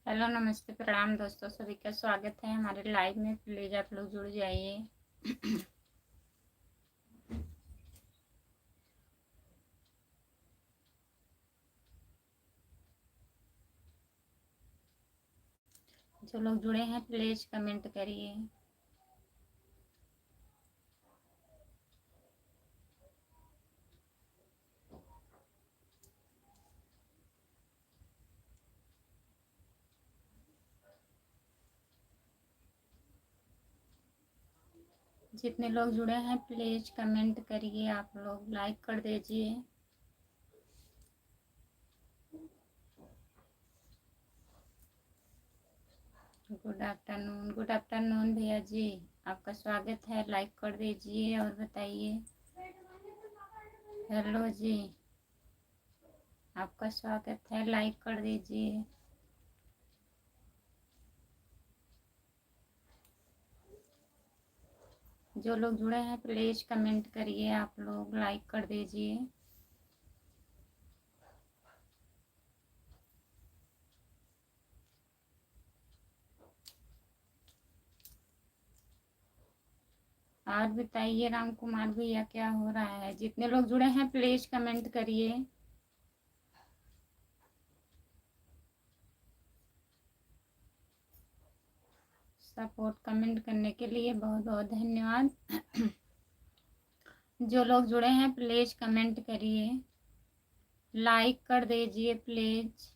Hello, नमस्ते, प्रणाम दोस्तों। सभी का स्वागत है हमारे लाइव में। प्लीज आप लोग जुड़ जाइए। जो लोग जुड़े हैं प्लीज कमेंट करिए। जितने लोग जुड़े हैं प्लीज कमेंट करिए। आप लोग लाइक कर दीजिए। गुड आफ्टरनून भैया जी, आपका स्वागत है। लाइक कर दीजिए और बताइए। हेलो जी, आपका स्वागत है। लाइक कर दीजिए। जो लोग जुड़े हैं प्लीज कमेंट करिए। आप लोग लाइक कर दीजिए। और बताइए राम कुमार भैया, क्या हो रहा है? जितने लोग जुड़े हैं प्लीज कमेंट करिए। सपोर्ट कमेंट करने के लिए बहुत बहुत धन्यवाद। जो लोग जुड़े हैं प्लीज कमेंट करिए। लाइक कर दीजिए प्लीज।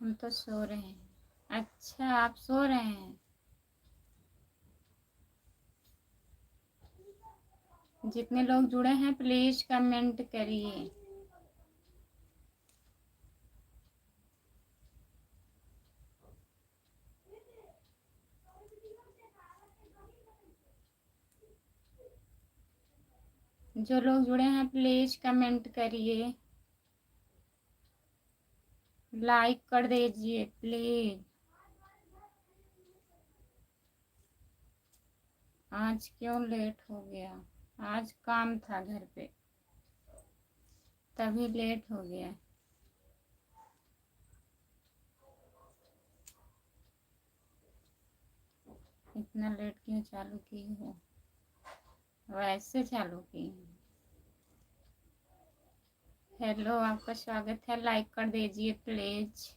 हम तो सो रहे हैं। अच्छा, आप सो रहे हैं। जितने लोग जुड़े हैं प्लीज कमेंट करिए। जो लोग जुड़े हैं प्लीज कमेंट करिए। लाइक कर दीजिए प्लीज। आज क्यों लेट हो गया? आज काम था घर पे, तभी लेट हो गया। इतना लेट क्यों चालू की हो? वैसे चालू की। हेलो, आपका स्वागत है। लाइक कर दीजिए प्लीज।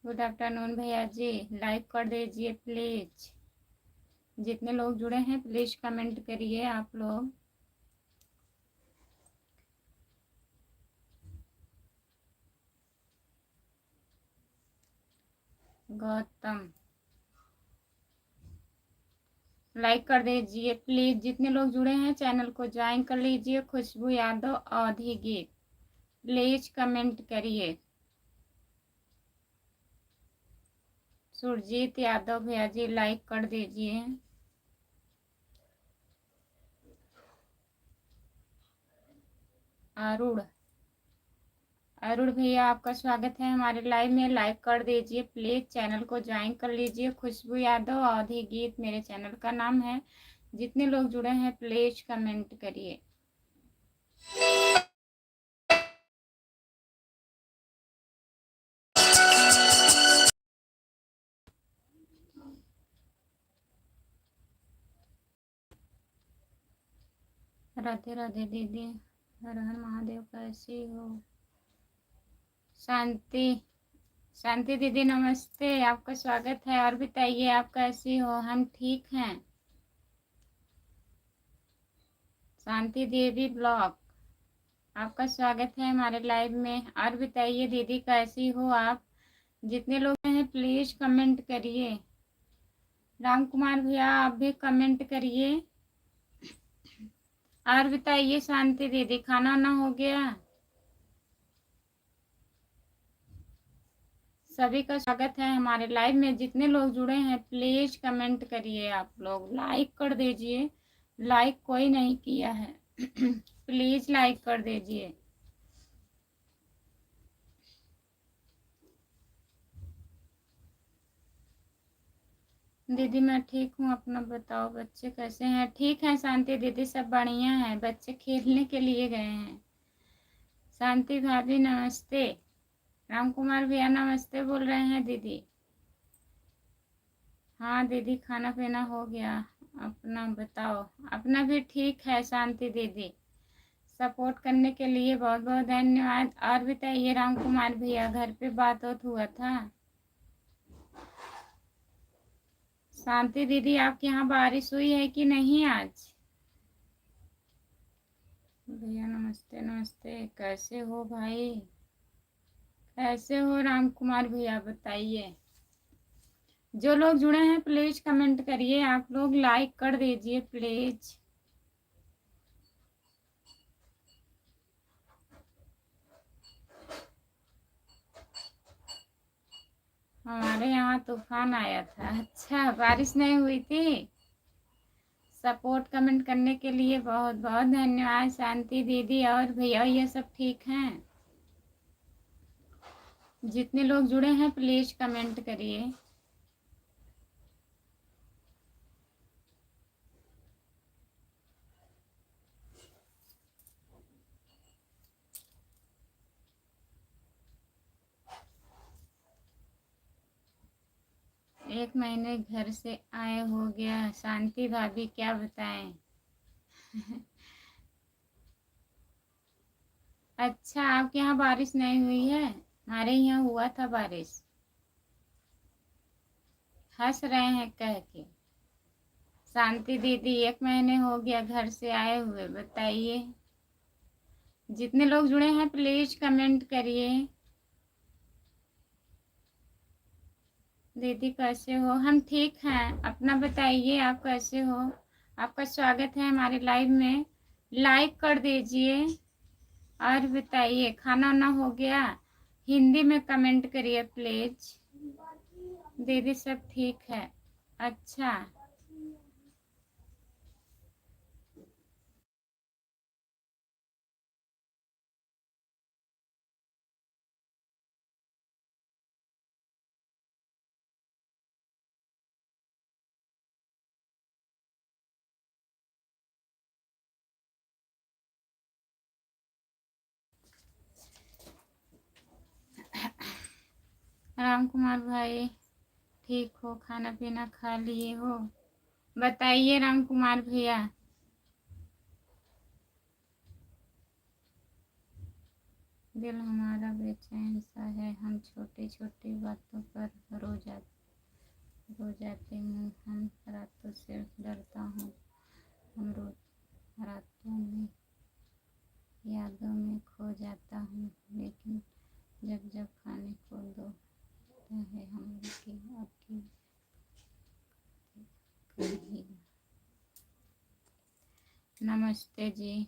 गुड आफ्टरनून भैया जी, लाइक कर दीजिए प्लीज। जितने लोग जुड़े हैं प्लीज कमेंट करिए आप लोग। गौतम, लाइक कर दीजिए प्लीज। जितने लोग जुड़े हैं चैनल को ज्वाइन कर लीजिए। खुशबू यादव, अवधि गीत, प्लीज कमेंट करिए। सुरजीत यादव भैया जी, लाइक कर दीजिए। अरुण, अरुण भैया, आपका स्वागत है हमारे लाइव में। लाइक कर दीजिए प्लीज। चैनल को ज्वाइन कर लीजिए। खुशबू यादव, अवधि गीत मेरे चैनल का नाम है। जितने लोग जुड़े हैं प्लीज कमेंट करिए। राधे राधे दीदी, हर हर महादेव। कैसी हो? शांति, शांति दीदी नमस्ते, आपका स्वागत है। और बताइए आप कैसी हो? हम ठीक हैं। शांति देवी ब्लॉग, आपका स्वागत है हमारे लाइव में। और बताइए दीदी कैसी हो आप? जितने लोग हैं प्लीज कमेंट करिए। राम कुमार भैया, आप भी कमेंट करिए। और बताइए शांति दीदी, खाना वाना हो गया? सभी का स्वागत है हमारे लाइव में। जितने लोग जुड़े हैं प्लीज कमेंट करिए। आप लोग लाइक कर दीजिए। लाइक कोई नहीं किया है। प्लीज लाइक कर दीजिए। दीदी मैं ठीक हूँ, अपना बताओ, बच्चे कैसे हैं? ठीक हैं शांति दीदी, सब बढ़िया हैं, बच्चे खेलने के लिए गए हैं। शांति भाभी नमस्ते। राम कुमार भैया नमस्ते बोल रहे हैं दीदी। हाँ दीदी खाना पीना हो गया, अपना बताओ। अपना भी ठीक है शांति दीदी, सपोर्ट करने के लिए बहुत बहुत धन्यवाद। और बताइए राम कुमार भैया, घर पे बात हुआ था? शांति दीदी आपके यहाँ बारिश हुई है कि नहीं आज? भैया नमस्ते नमस्ते, कैसे हो भाई? कैसे हो राम कुमार भैया बताइए। जो लोग जुड़े हैं प्लीज कमेंट करिए, आप लोग लाइक कर दीजिए प्लीज। हमारे यहाँ तूफान आया था। अच्छा बारिश नहीं हुई थी? सपोर्ट कमेंट करने के लिए बहुत बहुत धन्यवाद शांति दीदी। और भैया ये सब ठीक हैं? जितने लोग जुड़े हैं प्लीज कमेंट करिए। एक महीने घर से आए हो गया शांति भाभी, क्या बताएं। अच्छा आपके यहाँ बारिश नहीं हुई है? हमारे यहाँ हुआ था बारिश। हंस रहे हैं कह के। शांति दीदी एक महीने हो गया घर से आए हुए, बताइए। जितने लोग जुड़े हैं प्लीज कमेंट करिए। दीदी कैसे हो? हम ठीक हैं, अपना बताइए आप कैसे हो? आपका स्वागत है हमारे लाइव में, लाइक कर दीजिए। और बताइए खाना वाना हो गया? हिंदी में कमेंट करिए प्लीज। दीदी सब ठीक है। अच्छा राम कुमार भाई ठीक हो? खाना पीना खा लिए हो? बताइए राम कुमार भैया। दिल हमारा बेचैन सा है, हम छोटी छोटी बातों पर रो जाते हूँ। हम रातों से डरता हूँ, हम रोज रातों में यादों में खो जाता हूँ। लेकिन जब जब खाने को दो है हम की आपकी कभी। नमस्ते जी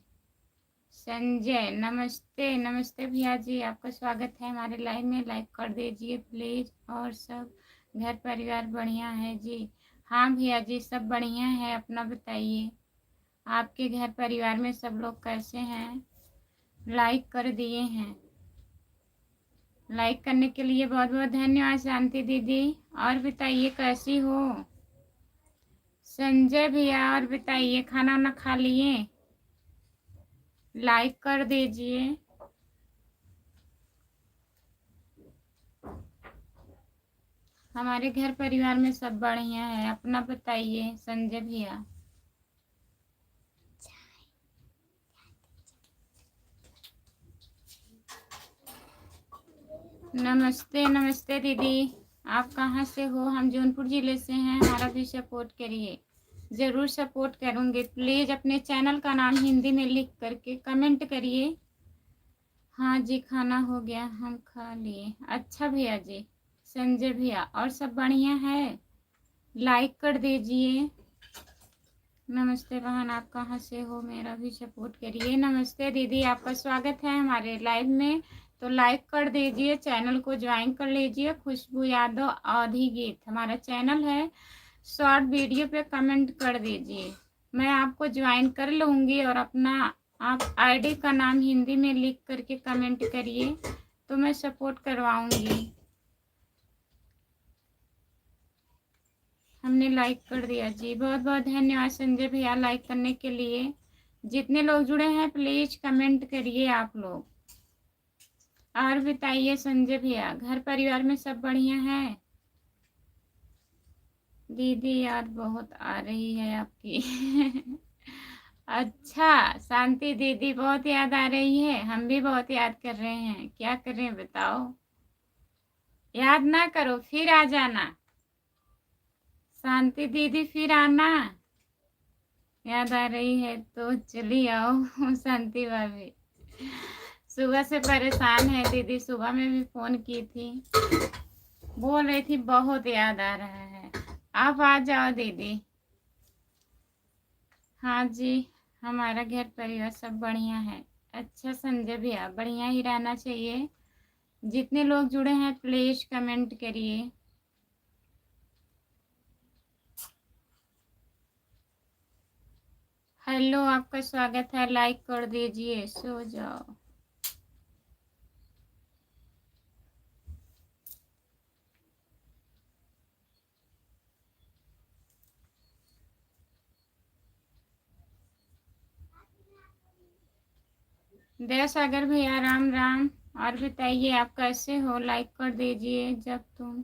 संजय, नमस्ते नमस्ते भैया जी, आपका स्वागत है हमारे लाइव में, लाइक कर दीजिए प्लीज। और सब घर परिवार बढ़िया है जी? हाँ भैया जी सब बढ़िया है, अपना बताइए। आपके घर परिवार में सब लोग कैसे हैं? लाइक कर दिए हैं? लाइक करने के लिए बहुत बहुत धन्यवाद शांति दीदी। और बताइए कैसी हो? संजय भैया और बताइए खाना वाना खा लिए? लाइक कर दीजिए। हमारे घर परिवार में सब बढ़िया है, अपना बताइए संजय भैया। नमस्ते नमस्ते दीदी, आप कहाँ से हो? हम जौनपुर जिले से हैं, हमारा भी सपोर्ट करिए। ज़रूर सपोर्ट करूँगी, प्लीज़ अपने चैनल का नाम हिंदी में लिख करके कमेंट करिए। हाँ जी खाना हो गया, हम खा लिए। अच्छा भैया जी संजय भैया, और सब बढ़िया है? लाइक कर दीजिए। नमस्ते बहन, आप कहाँ से हो? मेरा भी सपोर्ट करिए। नमस्ते दीदी, आपका स्वागत है हमारे लाइव में, तो लाइक कर दीजिए, चैनल को ज्वाइन कर लीजिए। खुशबू यादव आधी गीत हमारा चैनल है, शॉर्ट वीडियो पे कमेंट कर दीजिए, मैं आपको ज्वाइन कर लूँगी। और अपना आप आईडी का नाम हिंदी में लिख करके कमेंट करिए, तो मैं सपोर्ट करवाऊँगी। हमने लाइक कर दिया जी। बहुत बहुत धन्यवाद संजय भैया लाइक करने के लिए। जितने लोग जुड़े हैं प्लीज कमेंट करिए आप लोग। और बताइए संजय भैया, घर परिवार में सब बढ़िया है? दीदी याद बहुत आ रही है आपकी। अच्छा शांति दीदी, बहुत याद आ रही है। हम भी बहुत याद कर रहे हैं, क्या करें बताओ। याद ना करो फिर आ जाना शांति दीदी, फिर आना। याद आ रही है तो चली आओ। शांति भाभी सुबह से परेशान है दीदी, सुबह में भी फोन की थी, बोल रही थी बहुत याद आ रहा है। आप आ जाओ दीदी। हाँ जी, हमारा घर परिवार सब बढ़िया है। अच्छा संजय भैया, बढ़िया ही रहना चाहिए। जितने लोग जुड़े हैं प्लीज कमेंट करिए। हेलो, आपका स्वागत है, लाइक कर दीजिए। सो जाओ। दया सागर भैया राम राम। और बताइए आप कैसे हो? लाइक कर दीजिए। जब तुम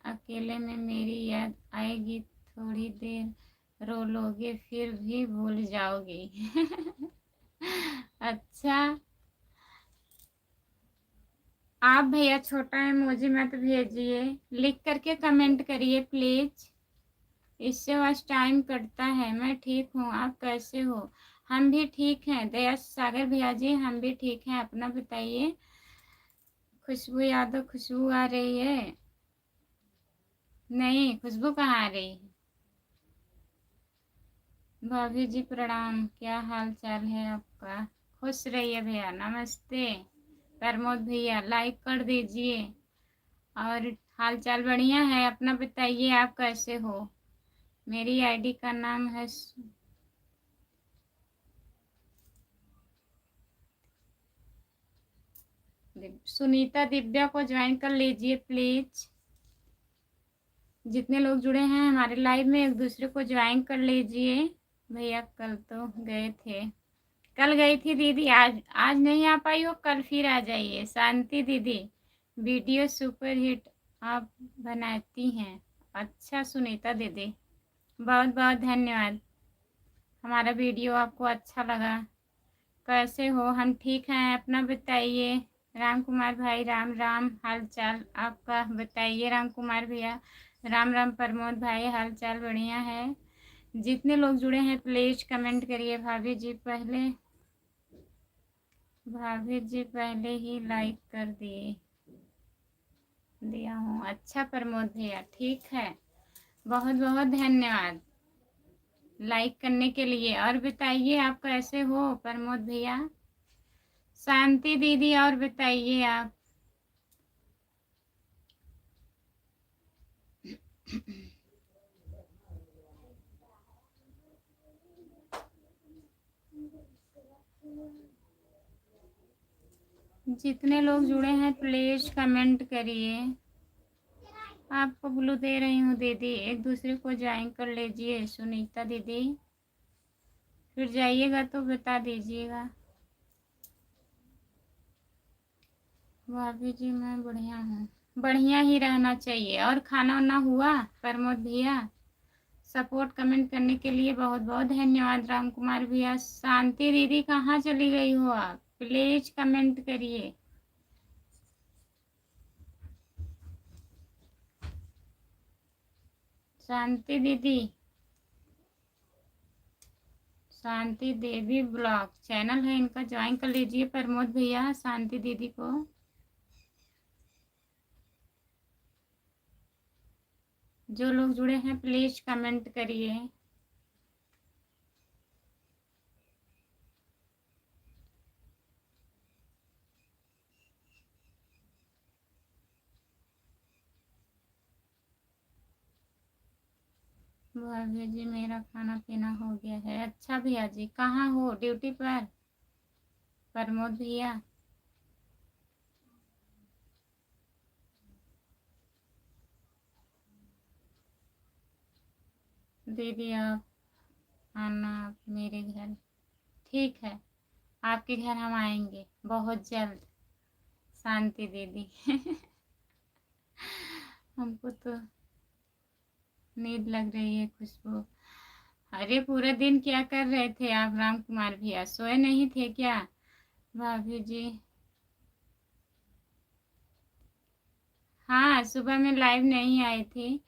अकेले में मेरी याद आएगी, थोड़ी देर रो लोगे फिर भी भूल जाओगी। अच्छा, आप भैया छोटा इमोजी मत भेजिए, लिख करके कमेंट करिए प्लीज। इससे बस टाइम कटता है। मैं ठीक हूँ, आप कैसे हो? हम भी ठीक हैं दया सागर भैया जी, हम भी ठीक हैं। अपना बताइए। खुशबू यादव, खुशबू आ रही है? नहीं, खुशबू कहाँ आ रही है? भाभी जी प्रणाम, क्या हाल चाल है आपका? खुश रहिए भैया। नमस्ते प्रमोद भैया, लाइक कर दीजिए। और हाल चाल बढ़िया है? अपना बताइए आप कैसे हो? मेरी आईडी का नाम है सुनीता। दिव्या को ज्वाइन कर लीजिए प्लीज। जितने लोग जुड़े हैं हमारे लाइव में एक दूसरे को ज्वाइन कर लीजिए। भैया कल तो गए थे, कल गई थी दीदी, आज आज नहीं आ पाई हो, कल फिर आ जाइए। शांति दीदी, वीडियो सुपर हिट आप बनाती हैं। अच्छा सुनीता दीदी, बहुत बहुत धन्यवाद। हमारा वीडियो आपको अच्छा लगा। कैसे हो? हम ठीक हैं, अपना बताइए। राम कुमार भाई राम राम, हाल चाल आपका बताइए। राम कुमार भैया राम राम। प्रमोद भाई हाल चाल बढ़िया है। जितने लोग जुड़े हैं प्लीज कमेंट करिए। भाभी जी पहले ही लाइक कर दिया हूँ। अच्छा प्रमोद भैया, ठीक है, बहुत बहुत धन्यवाद लाइक करने के लिए। और बताइए आप कैसे हो प्रमोद भैया? शांति दीदी, और बताइए आप। जितने लोग जुड़े हैं प्लीज कमेंट करिए। आपको ब्लू दे रही हूँ दीदी, एक दूसरे को ज्वाइन कर लीजिए। सुनीता दीदी, फिर जाइएगा तो बता दीजिएगा। भाभी जी मैं बढ़िया हूँ, बढ़िया ही रहना चाहिए। और खाना वाना हुआ प्रमोद भैया? सपोर्ट कमेंट करने के लिए बहुत बहुत धन्यवाद राम कुमार भैया। शांति दीदी कहाँ चली गई हो आप? प्लीज कमेंट करिए। शांति दीदी, शांति देवी ब्लॉग चैनल है इनका, ज्वाइन कर लीजिए प्रमोद भैया शांति दीदी को। जो लोग जुड़े हैं प्लीज कमेंट करिए। भाभी जी मेरा खाना पीना हो गया है। अच्छा भैया जी, कहाँ हो? ड्यूटी पर प्रमोद भैया? दीदी आप आना मेरे घर। ठीक है, आपके घर हम आएंगे बहुत जल्द। शांति दीदी हमको तो नींद लग रही है खुशबू। अरे पूरे दिन क्या कर रहे थे आप राम कुमार भैया, सोए नहीं थे क्या? भाभी जी हाँ, सुबह में लाइव नहीं आई थी।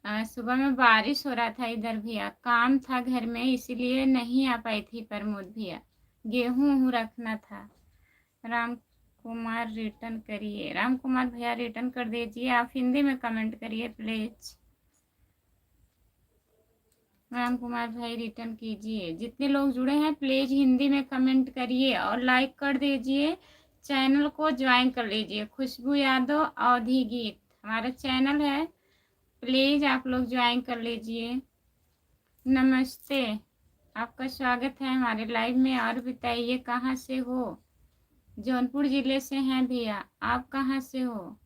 सुबह में बारिश हो रहा था इधर भैया, काम था घर में इसीलिए नहीं आ पाई थी प्रमोद भैया। गेहूं वूं रखना था। राम कुमार रिटर्न करिए, राम कुमार भैया रिटर्न कर दीजिए। आप हिंदी में कमेंट करिए प्लीज। राम कुमार भाई रिटर्न कीजिए। जितने लोग जुड़े हैं प्लीज हिंदी में कमेंट करिए और लाइक कर दीजिए। चैनल को ज्वाइन कर लीजिए। खुशबू यादव अवधि गीत हमारा चैनल है, प्लीज आप लोग ज्वाइन कर लीजिए। नमस्ते, आपका स्वागत है हमारे लाइव में। और बताइए कहाँ से हो? जौनपुर जिले से हैं भैया, आप कहाँ से हो?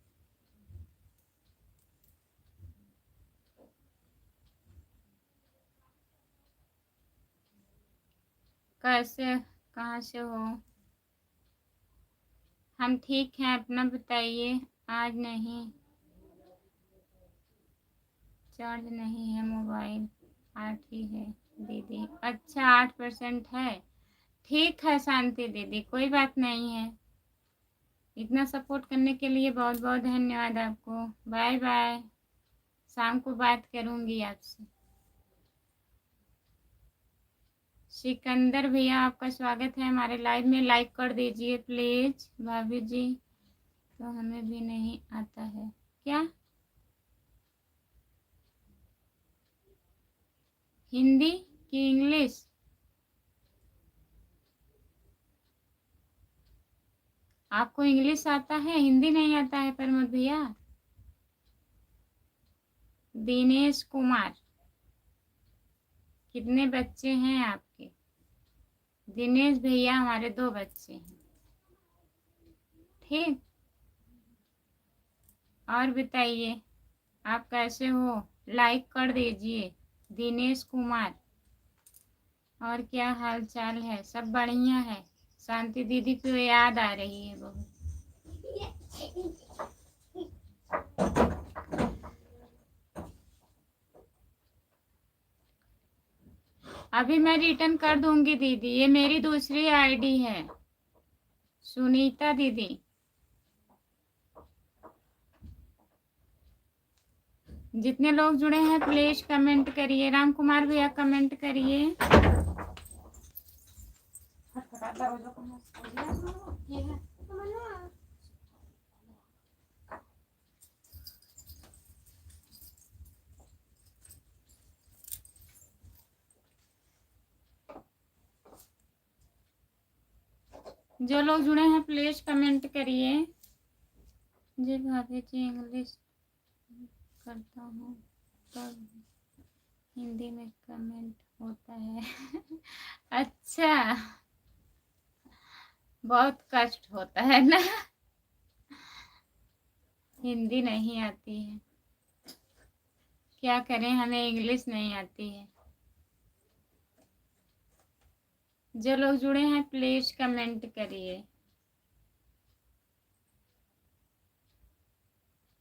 कैसे, कहाँ से हो? हम ठीक हैं, अपना बताइए। आज नहीं, चार्ज नहीं है मोबाइल। 8 ही है दीदी। अच्छा 8% है। ठीक है शांति दीदी, कोई बात नहीं है। इतना सपोर्ट करने के लिए बहुत बहुत धन्यवाद आपको। बाय बाय, शाम को बात करूँगी आपसे। सिकंदर भैया आपका स्वागत है हमारे लाइव में। लाइक कर दीजिए प्लीज। भाभी जी तो हमें भी नहीं आता है क्या? हिंदी कि इंग्लिश? आपको इंग्लिश आता है, हिंदी नहीं आता है प्रमोद भैया? दिनेश कुमार, कितने बच्चे हैं आपके? दिनेश भैया हमारे 2 बच्चे हैं। ठीक, और बताइए आप कैसे हो? लाइक कर दीजिए। दिनेश कुमार, और क्या हाल चाल है? सब बढ़िया है। शांति दीदी को याद आ रही है बहुत। अभी मैं रिटर्न कर दूंगी दीदी, ये मेरी दूसरी आईडी है। सुनीता दीदी, जितने लोग जुड़े हैं प्लीज कमेंट करिए। राम कुमार भैया कमेंट करिए। जो लोग जुड़े हैं प्लीज कमेंट करिए। जी भाभी जी इंग्लिश करता हूँ तब हिंदी में कमेंट होता है अच्छा, बहुत कष्ट होता है ना हिंदी नहीं आती है, क्या करें, हमें इंग्लिश नहीं आती है। जो लोग जुड़े हैं प्लीज कमेंट करिए।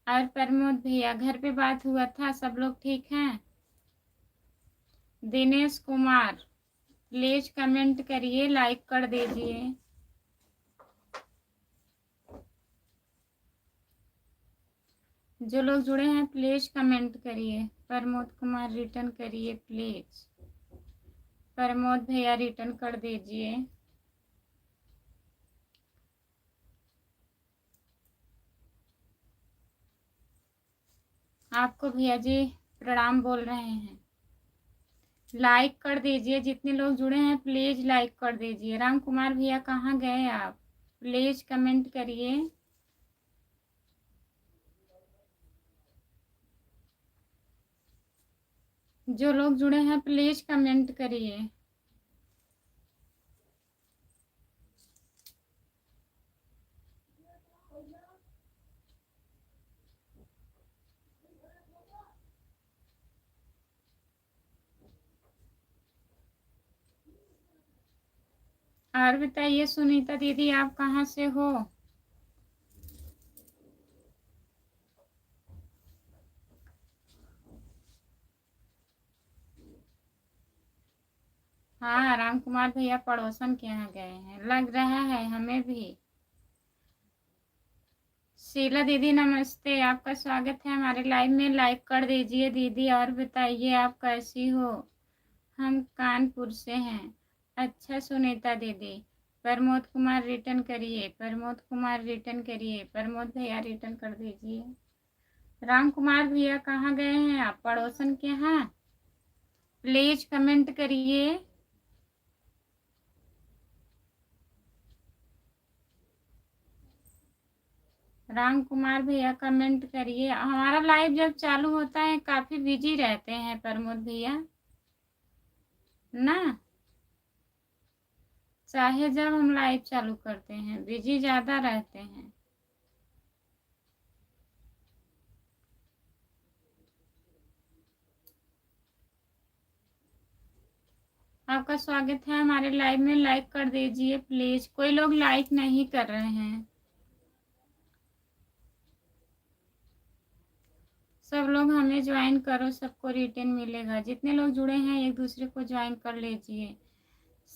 और प्रमोद भैया घर पे बात हुआ था, सब लोग ठीक हैं? दिनेश कुमार प्लीज कमेंट करिए, लाइक कर दीजिए। जो लोग जुड़े हैं प्लीज कमेंट करिए। प्रमोद कुमार रिटर्न करिए प्लीज। प्रमोद भैया रिटर्न कर दीजिए। आपको भैया जी प्रणाम बोल रहे हैं। लाइक कर दीजिए, जितने लोग जुड़े हैं प्लीज लाइक कर दीजिए। राम कुमार भैया कहाँ गए आप? प्लीज कमेंट करिए। जो लोग जुड़े हैं प्लीज कमेंट करिए। और बताइए सुनीता दीदी, आप कहाँ से हो? हाँ, राम कुमार भैया पड़ोसन के यहाँ गए हैं, लग रहा है हमें भी। शीला दीदी नमस्ते, आपका स्वागत है हमारे लाइव में। लाइक कर दीजिए दीदी। और बताइए आप कैसी हो? हम कानपुर से हैं। अच्छा सुनीता दीदी। प्रमोद कुमार रिटर्न करिए, प्रमोद कुमार रिटर्न करिए, प्रमोद भैया रिटर्न कर दीजिए। राम कुमार भैया कहाँ गए हैं आप? पड़ोसन के यहाँ? प्लीज कमेंट करिए। राम कुमार भैया कमेंट करिए। हमारा लाइव जब चालू होता है काफी बिजी रहते हैं प्रमोद भैया ना, चाहे जब हम लाइव चालू करते हैं बिजी ज्यादा रहते हैं। आपका स्वागत है हमारे लाइव में। लाइक कर दीजिए प्लीज। कोई लोग लाइक नहीं कर रहे हैं। सब लोग हमें ज्वाइन करो, सबको रिटर्न मिलेगा। जितने लोग जुड़े हैं एक दूसरे को ज्वाइन कर लीजिए।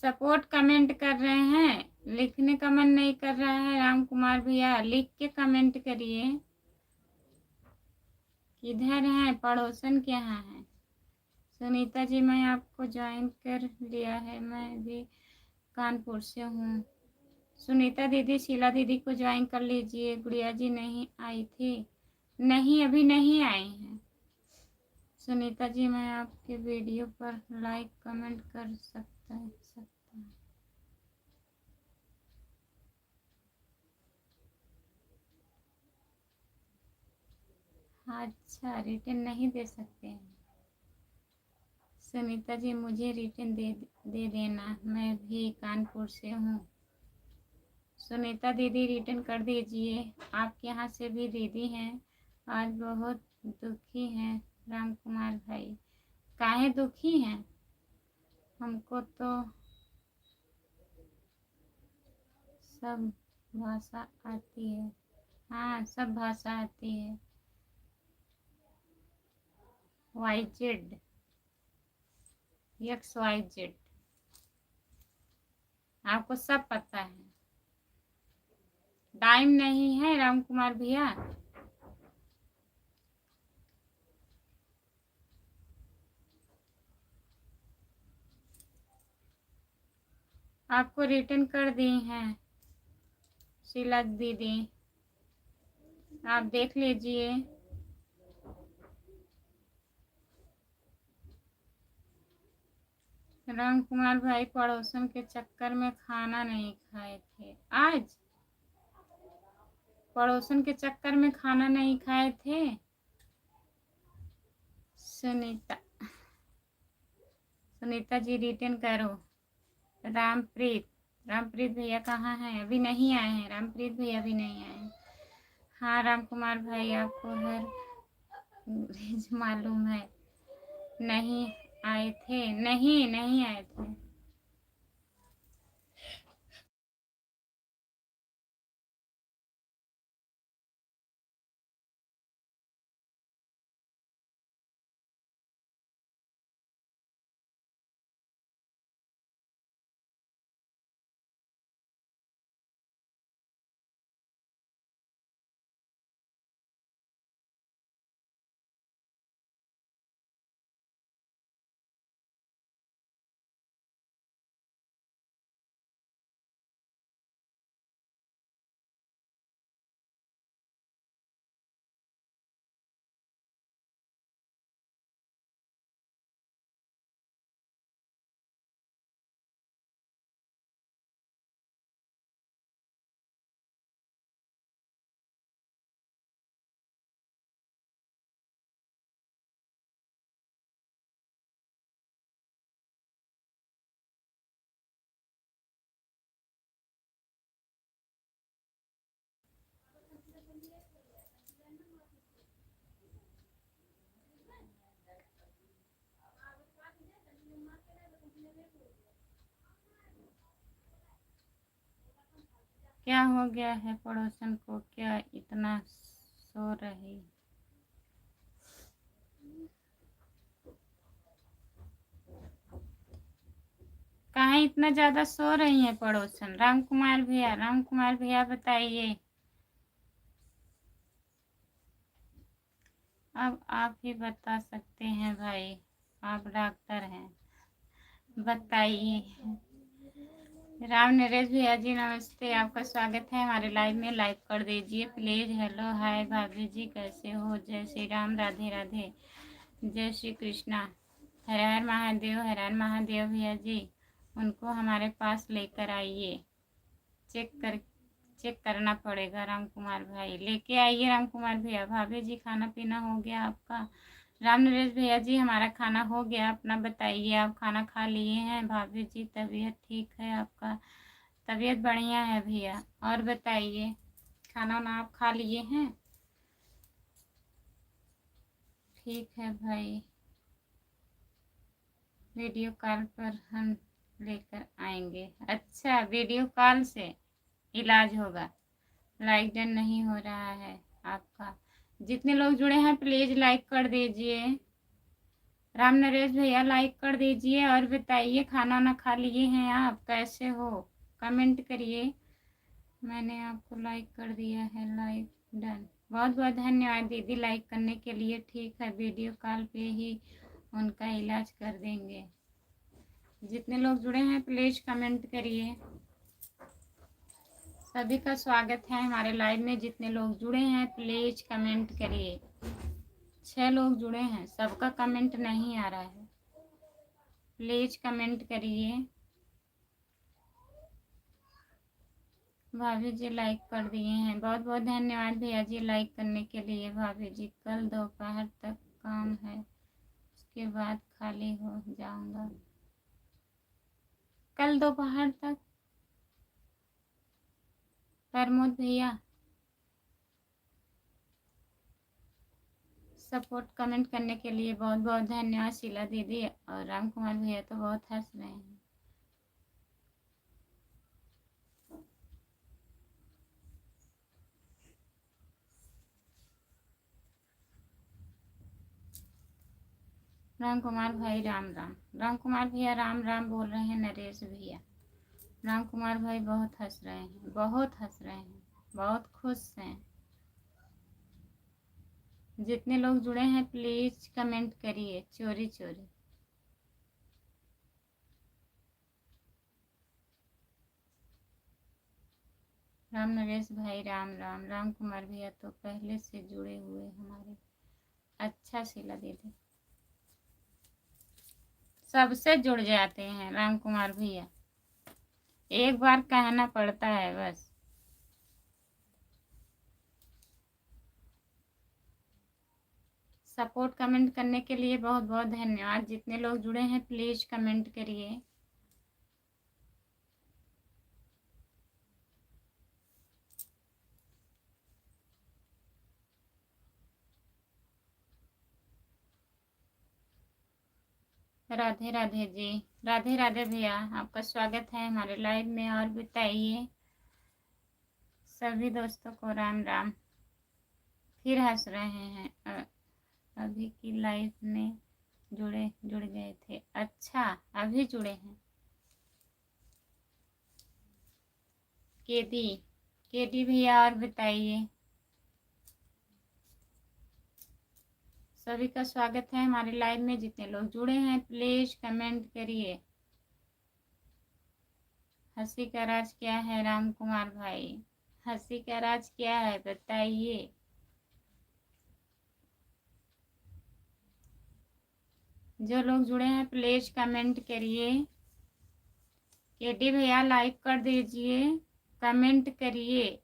सपोर्ट कमेंट कर रहे हैं, लिखने का मन नहीं कर रहा है। राम कुमार भैया लिख के कमेंट करिए। किधर हैं? पड़ोसन के यहाँ हैं। सुनीता जी मैं आपको ज्वाइन कर लिया है, मैं भी कानपुर से हूँ। सुनीता दीदी शीला दीदी को ज्वाइन कर लीजिए। गुड़िया जी नहीं आई थी? नहीं, अभी नहीं आई हैं। सुनीता जी मैं आपके वीडियो पर लाइक कमेंट कर सकता है। अच्छा, रिटर्न नहीं दे सकते हैं। सुनीता जी मुझे रिटर्न दे देना, मैं भी कानपुर से हूँ। सुनीता दीदी रिटर्न कर दीजिए। आपके यहाँ से भी दीदी हैं, आज बहुत दुखी हैं। राम कुमार भाई काहे दुखी हैं? हमको तो सब भाषा आती है। हाँ, सब भाषा आती है। YZ, XYZ, आपको सब पता है। टाइम नहीं है राम कुमार भैया। आपको रिटर्न कर दी हैं शीला दीदी, आप देख लीजिए। राम कुमार भाई पड़ोसन के चक्कर में खाना नहीं खाए थे आज। पड़ोसन के चक्कर में खाना नहीं खाए थे। सुनीता सुनीता जी रिटर्न करो। रामप्रीत रामप्रीत भैया कहाँ हैं? अभी नहीं आए हैं। रामप्रीत भैया भी नहीं आए हैं। हाँ राम कुमार भाई आपको हर मालूम है। नहीं आए थे, नहीं नहीं आए थे। क्या हो गया है पड़ोसन को, क्या इतना सो रही? कहाँ इतना ज्यादा सो रही हैं पड़ोसन? राम कुमार भैया बताइए। अब आप ही बता सकते हैं भाई, आप डॉक्टर हैं, बताइए। राम नरेश भैया जी नमस्ते, आपका स्वागत है हमारे लाइव में। लाइक कर दीजिए प्लीज। हेलो हाय भाभी जी, कैसे हो? जय श्री राम, राधे राधे, जय श्री कृष्णा। हर हर महादेव, हर हर महादेव भैया जी। उनको हमारे पास लेकर आइए, चेक करना पड़ेगा। राम कुमार भाई लेके आइए। राम कुमार भैया, भाभी जी खाना पीना हो गया आपका? राम नरेश भैया जी हमारा खाना हो गया, अपना बताइए, आप खाना खा लिए हैं? भाभी जी तबीयत ठीक है आपका? तबीयत बढ़िया है भैया। और बताइए, खाना वाना आप खा लिए हैं? ठीक है भाई, वीडियो कॉल पर हम लेकर आएंगे। अच्छा, वीडियो कॉल से इलाज होगा। लाइक डन नहीं हो रहा है आपका। जितने लोग जुड़े हैं प्लीज लाइक कर दीजिए। राम नरेश भैया लाइक कर दीजिए। और बताइए, खाना ना खा लिए हैं आप? कैसे हो? कमेंट करिए। मैंने आपको लाइक कर दिया है, लाइक डन। बहुत बहुत धन्यवाद दीदी लाइक करने के लिए। ठीक है, वीडियो कॉल पे ही उनका इलाज कर देंगे। जितने लोग जुड़े हैं प्लीज कमेंट करिए। सभी का स्वागत है हमारे लाइव में। जितने लोग जुड़े हैं प्लीज कमेंट करिए। 6 लोग जुड़े हैं, सबका कमेंट नहीं आ रहा है, प्लीज कमेंट करिए। भाभी जी लाइक कर दिए हैं, बहुत बहुत धन्यवाद भैया जी लाइक करने के लिए। भाभी जी कल दोपहर तक काम है, उसके बाद खाली हो जाऊंगा। कल दोपहर तक? प्रमोद भैया सपोर्ट कमेंट करने के लिए बहुत बहुत धन्यवाद। शीला दीदी और राम कुमार भैया तो बहुत हंस रहे हैं। राम कुमार भाई राम राम। राम कुमार भैया राम राम बोल रहे हैं। नरेश भैया, राम कुमार भाई बहुत हंस रहे हैं, बहुत हंस रहे हैं, बहुत खुश हैं। जितने लोग जुड़े हैं प्लीज कमेंट करिए चोरी चोरी। राम नरेश भाई राम राम। राम कुमार भैया तो पहले से जुड़े हुए हमारे। अच्छा शीला दीदी, सबसे जुड़ जाते हैं राम कुमार भैया, एक बार कहना पड़ता है बस। सपोर्ट कमेंट करने के लिए बहुत बहुत धन्यवाद। जितने लोग जुड़े हैं प्लीज कमेंट करिए। राधे राधे जी, राधे राधे भैया, आपका स्वागत है हमारे लाइव में। और बताइए सभी दोस्तों को राम राम। फिर हंस रहे हैं, अभी की लाइव में जुड़ गए थे? अच्छा, अभी जुड़े हैं। केडी केडी भैया, और बताइए। सभी का स्वागत है हमारे लाइव में। जितने लोग जुड़े हैं प्लीज कमेंट करिए। हंसी का राज क्या है राम कुमार भाई? हंसी का राज क्या है बताइए। जो लोग जुड़े हैं प्लीज कमेंट करिए। केडी भैया लाइक कर दीजिए, कमेंट करिए।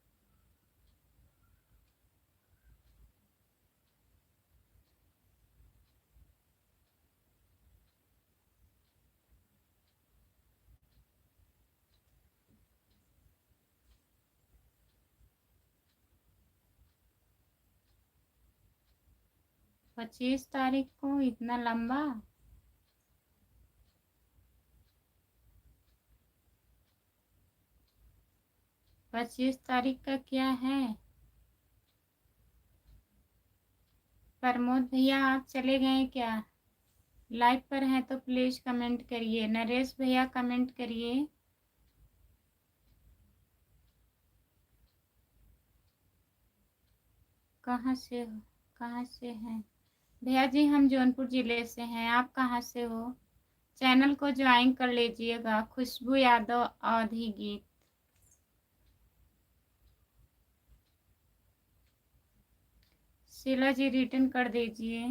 पच्चीस तारीख को इतना लंबा? 25 तारीख का क्या है? प्रमोद भैया आप चले गए क्या? लाइव पर हैं तो प्लीज कमेंट करिए। नरेश भैया कमेंट करिए। कहाँ से हो? कहाँ से हैं? भैया जी हम जौनपुर जिले से हैं। आप कहाँ से हो? चैनल को ज्वाइन कर लीजिएगा। खुशबू यादव अवधी गीत। शीला जी रिटर्न कर दीजिए।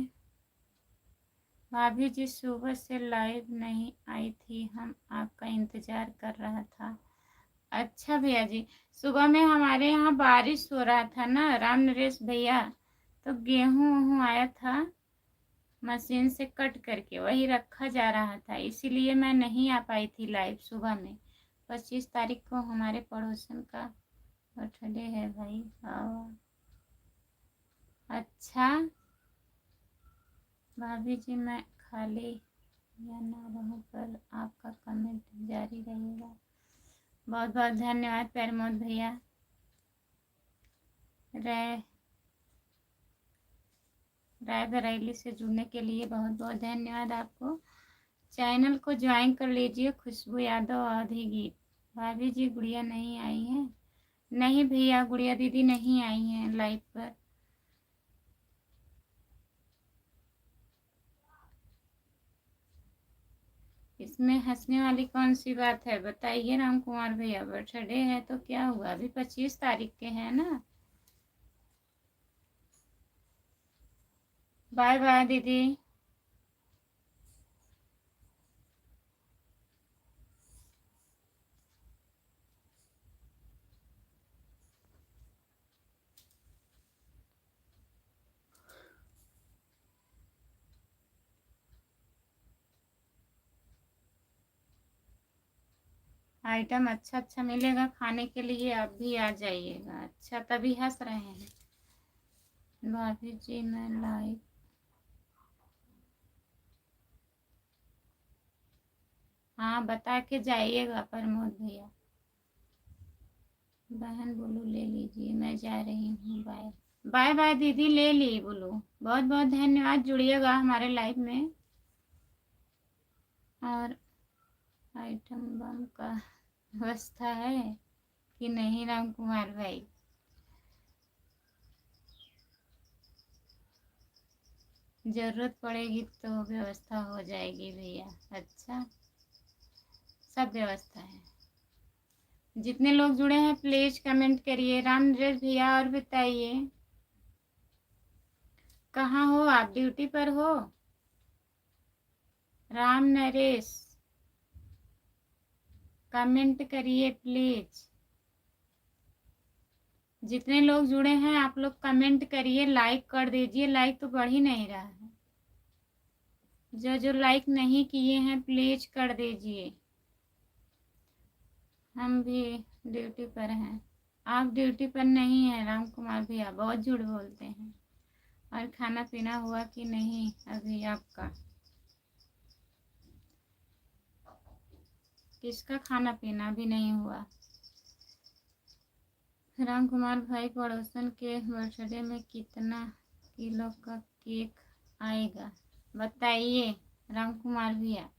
भाभी जी सुबह से लाइव नहीं आई थी, हम आपका इंतजार कर रहा था। अच्छा भैया जी, सुबह में हमारे यहाँ बारिश हो रहा था ना राम नरेश भैया, तो गेहूं वहूं आया था मशीन से कट करके, वही रखा जा रहा था, इसीलिए मैं नहीं आ पाई थी लाइव सुबह में। 25 तारीख को हमारे पड़ोसन का बर्थडे है भाई। अच्छा भाभी जी मैं खाली या ना रहूं पर आपका कमेंट जारी रहेगा। बहुत बहुत धन्यवाद प्रमोद भैया। रायबरेली से जुड़ने के लिए बहुत बहुत धन्यवाद आपको। चैनल को ज्वाइन कर लीजिए। खुशबू यादव अवधी गीत। भाभी जी गुड़िया नहीं आई है? नहीं भैया, गुड़िया दीदी नहीं आई हैं लाइव पर। इसमें हंसने वाली कौन सी बात है बताइए राम कुमार भैया। बर्थडे है तो क्या हुआ, अभी 25 तारीख के हैं ना। बाय बाय दीदी। आइटम अच्छा अच्छा मिलेगा खाने के लिए, आप भी आ जाइएगा। अच्छा तभी हंस रहे हैं। भाभी जी मैं लाइव। हाँ बता के जाइएगा प्रमोद भैया। बहन बोलू ले लीजिए, मैं जा रही हूँ। बाय बाय बाय दीदी, ले ली बोलू। बहुत बहुत धन्यवाद, जुड़िएगा हमारे लाइव में। और आइटम बम का व्यवस्था है कि नहीं राम कुमार भाई? जरूरत पड़ेगी तो व्यवस्था हो जाएगी भैया। अच्छा सब व्यवस्था है। जितने लोग जुड़े हैं प्लीज कमेंट करिए। राम नरेश भैया और बताइए कहाँ हो आप? ड्यूटी पर हो? राम नरेश कमेंट करिए प्लीज। जितने लोग जुड़े हैं आप लोग कमेंट करिए, लाइक कर दीजिए। लाइक तो बढ़ ही नहीं रहा है। जो जो लाइक नहीं किए हैं प्लीज कर दीजिए। हम भी ड्यूटी पर हैं। आप ड्यूटी पर नहीं हैं राम कुमार भैया, बहुत झूठ बोलते हैं। और खाना पीना हुआ कि नहीं अभी आपका? किसका खाना पीना भी नहीं हुआ? राम कुमार भाई पड़ोसन के बर्थडे में कितना किलो का केक आएगा बताइए राम कुमार भैया।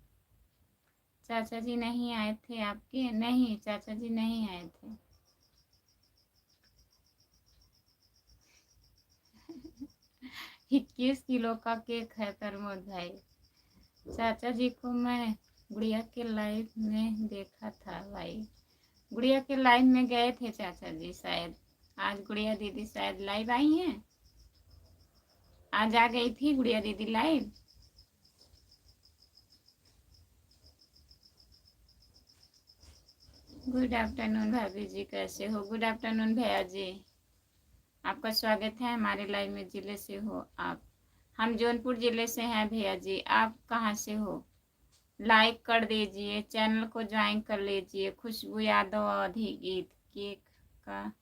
चाचा जी नहीं आए थे आपके? नहीं चाचा जी नहीं आए थे। 21 किलो का केक है प्रमोद भाई। चाचा जी को मैं गुड़िया के लाइव में देखा था भाई। गुड़िया के लाइव में गए थे चाचा जी शायद। आज गुड़िया दीदी शायद लाइव आई हैं। आज आ गई थी गुड़िया दीदी लाइव। गुड आफ्टरनून भाभी जी, कैसे हो? गुड आफ्टरनून भैया जी, आपका स्वागत है हमारे लाइव में। जिले से हो आप? हम जौनपुर जिले से हैं भैया जी। आप कहाँ से हो? लाइक कर दीजिए, चैनल को ज्वाइन कर लीजिए। खुशबू यादव अवधी गीत। केक का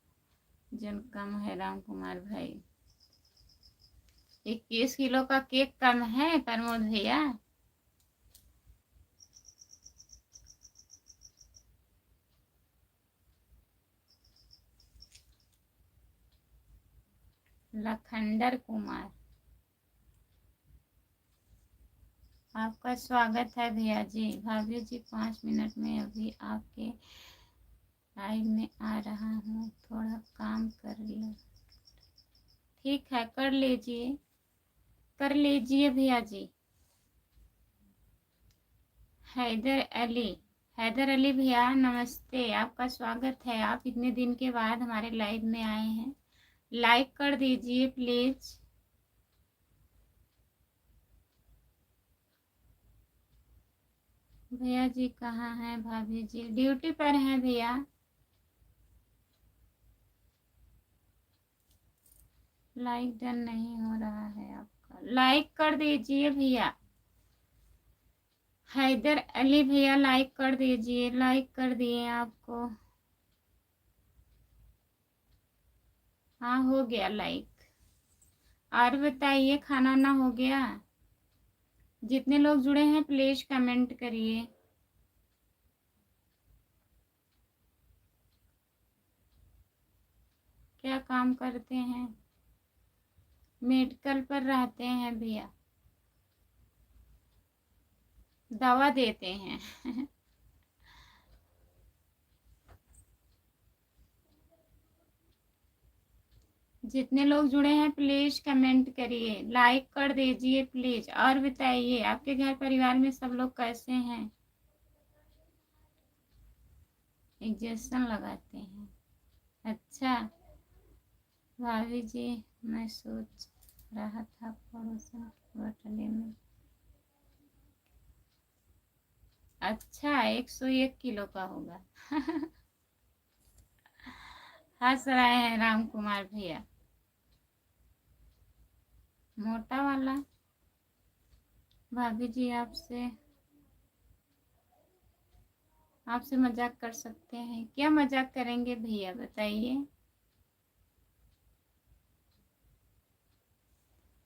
जन कम है राम कुमार भाई। 21 किलो का केक कम है प्रमोद भैया? लखंडर कुमार, आपका स्वागत है भैया जी। भाभी जी 5 मिनट में अभी आपके लाइव में आ रहा हूँ, थोड़ा काम कर लो। ठीक है, कर लीजिए, कर लीजिए भैया जी। हैदर अली, हैदर अली भैया नमस्ते, आपका स्वागत है। आप इतने दिन के बाद हमारे लाइव में आए हैं, लाइक कर दीजिए प्लीज। भैया जी कहाँ हैं? भाभी जी ड्यूटी पर हैं भैया। लाइक डन नहीं हो रहा है आपका, लाइक कर दीजिए भैया। हैदर अली भैया लाइक कर दीजिए, लाइक कर दिए आपको। हाँ हो गया लाइक। और बताइए, खाना ना हो गया? जितने लोग जुड़े हैं प्लीज कमेंट करिए। क्या काम करते हैं? मेडिकल पर रहते हैं भैया, दवा देते हैं। जितने लोग जुड़े हैं प्लीज कमेंट करिए, लाइक कर दीजिए प्लीज। और बताइए, आपके घर परिवार में सब लोग कैसे हैं? इंजेक्शन लगाते हैं, अच्छा। भाभी जी मैं सोच रहा था पड़ोसन के बटले में। अच्छा, 101 किलो का होगा। हंस रहे हैं राम कुमार भैया। मोटा वाला? भाभी जी आपसे आपसे मजाक कर सकते हैं क्या? मजाक करेंगे भैया बताइए।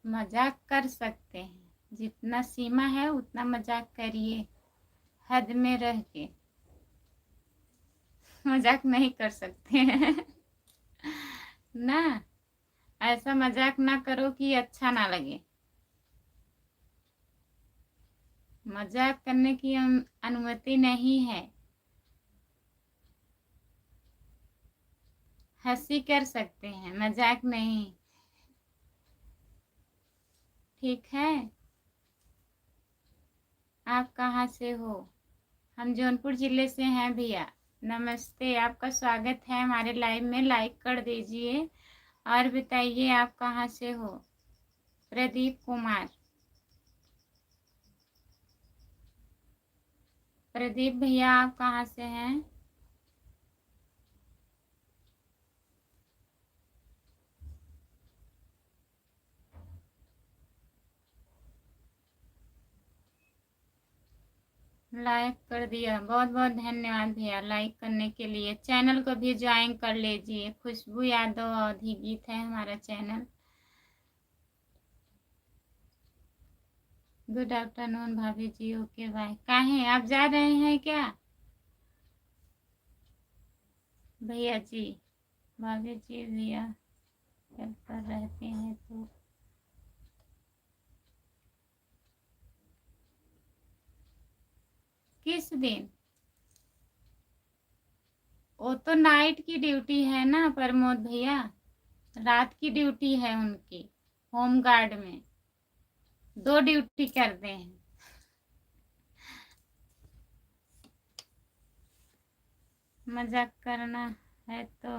मजाक कर सकते हैं, जितना सीमा है उतना मजाक करिए, हद में रह के। मजाक नहीं कर सकते हैं। ना, ऐसा मजाक ना करो कि अच्छा ना लगे। मजाक करने की अनुमति नहीं है। हंसी कर सकते हैं, मजाक नहीं, ठीक है। आप कहाँ से हो? हम जौनपुर जिले से हैं भैया। नमस्ते, आपका स्वागत है हमारे लाइव में, लाइक कर दीजिए। और बताइए आप कहाँ से हो? प्रदीप कुमार, प्रदीप भैया आप कहाँ से हैं? लाइक कर दिया, बहुत बहुत धन्यवाद भैया लाइक करने के लिए। चैनल को भी ज्वाइन कर लीजिए, खुशबू यादव अवधी गीत है हमारा चैनल। गुड आफ्टरनून भाभी जी, ओके बाय। काहे आप जा रहे हैं क्या भैया जी? भाभी जी भैया हेल्प कर रहते हैं तो किस दिन? वो तो नाइट की ड्यूटी है ना प्रमोद भैया, रात की ड्यूटी है उनकी, होम गार्ड में 2 ड्यूटी करते हैं। मजाक करना है तो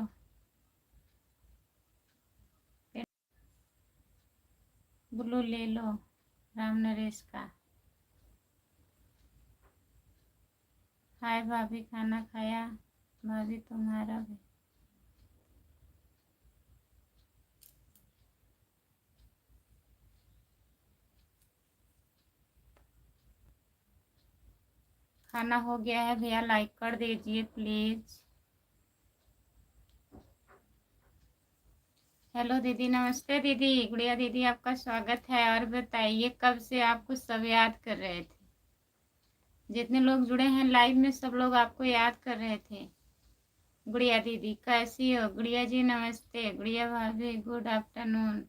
ब्लू ले लो, राम नरेश का। हाय भाभी, खाना खाया? भाभी तुम्हारा भी। खाना हो गया है भैया, लाइक कर दीजिए प्लीज। हेलो दीदी, नमस्ते दीदी, गुड़िया दीदी आपका स्वागत है। और बताइए कब से आपको सब याद कर रहे थे? जितने लोग जुड़े हैं लाइव में सब लोग आपको याद कर रहे थे। गुड़िया दीदी कैसी हो? गुड़िया जी नमस्ते। गुड़िया भाभी गुड आफ्टरनून।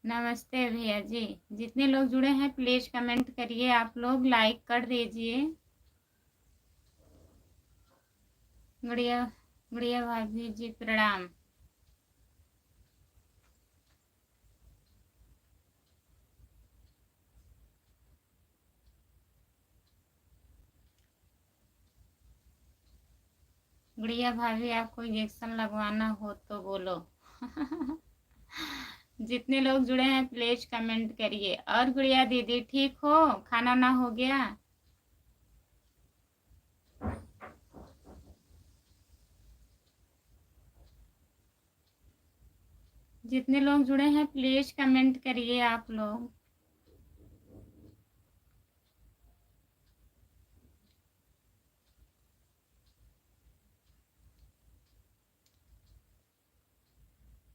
नमस्ते भैया जी। जितने लोग जुड़े हैं प्लीज कमेंट करिए, आप लोग लाइक कर दीजिए। गुड़िया गुड़िया भाभी जी प्रणाम। गुड़िया भाभी आपको इंजेक्शन लगवाना हो तो बोलो। जितने लोग जुड़े हैं प्लीज कमेंट करिए। और गुड़िया दीदी ठीक हो? खाना ना हो गया? जितने लोग जुड़े हैं प्लीज कमेंट करिए आप लोग।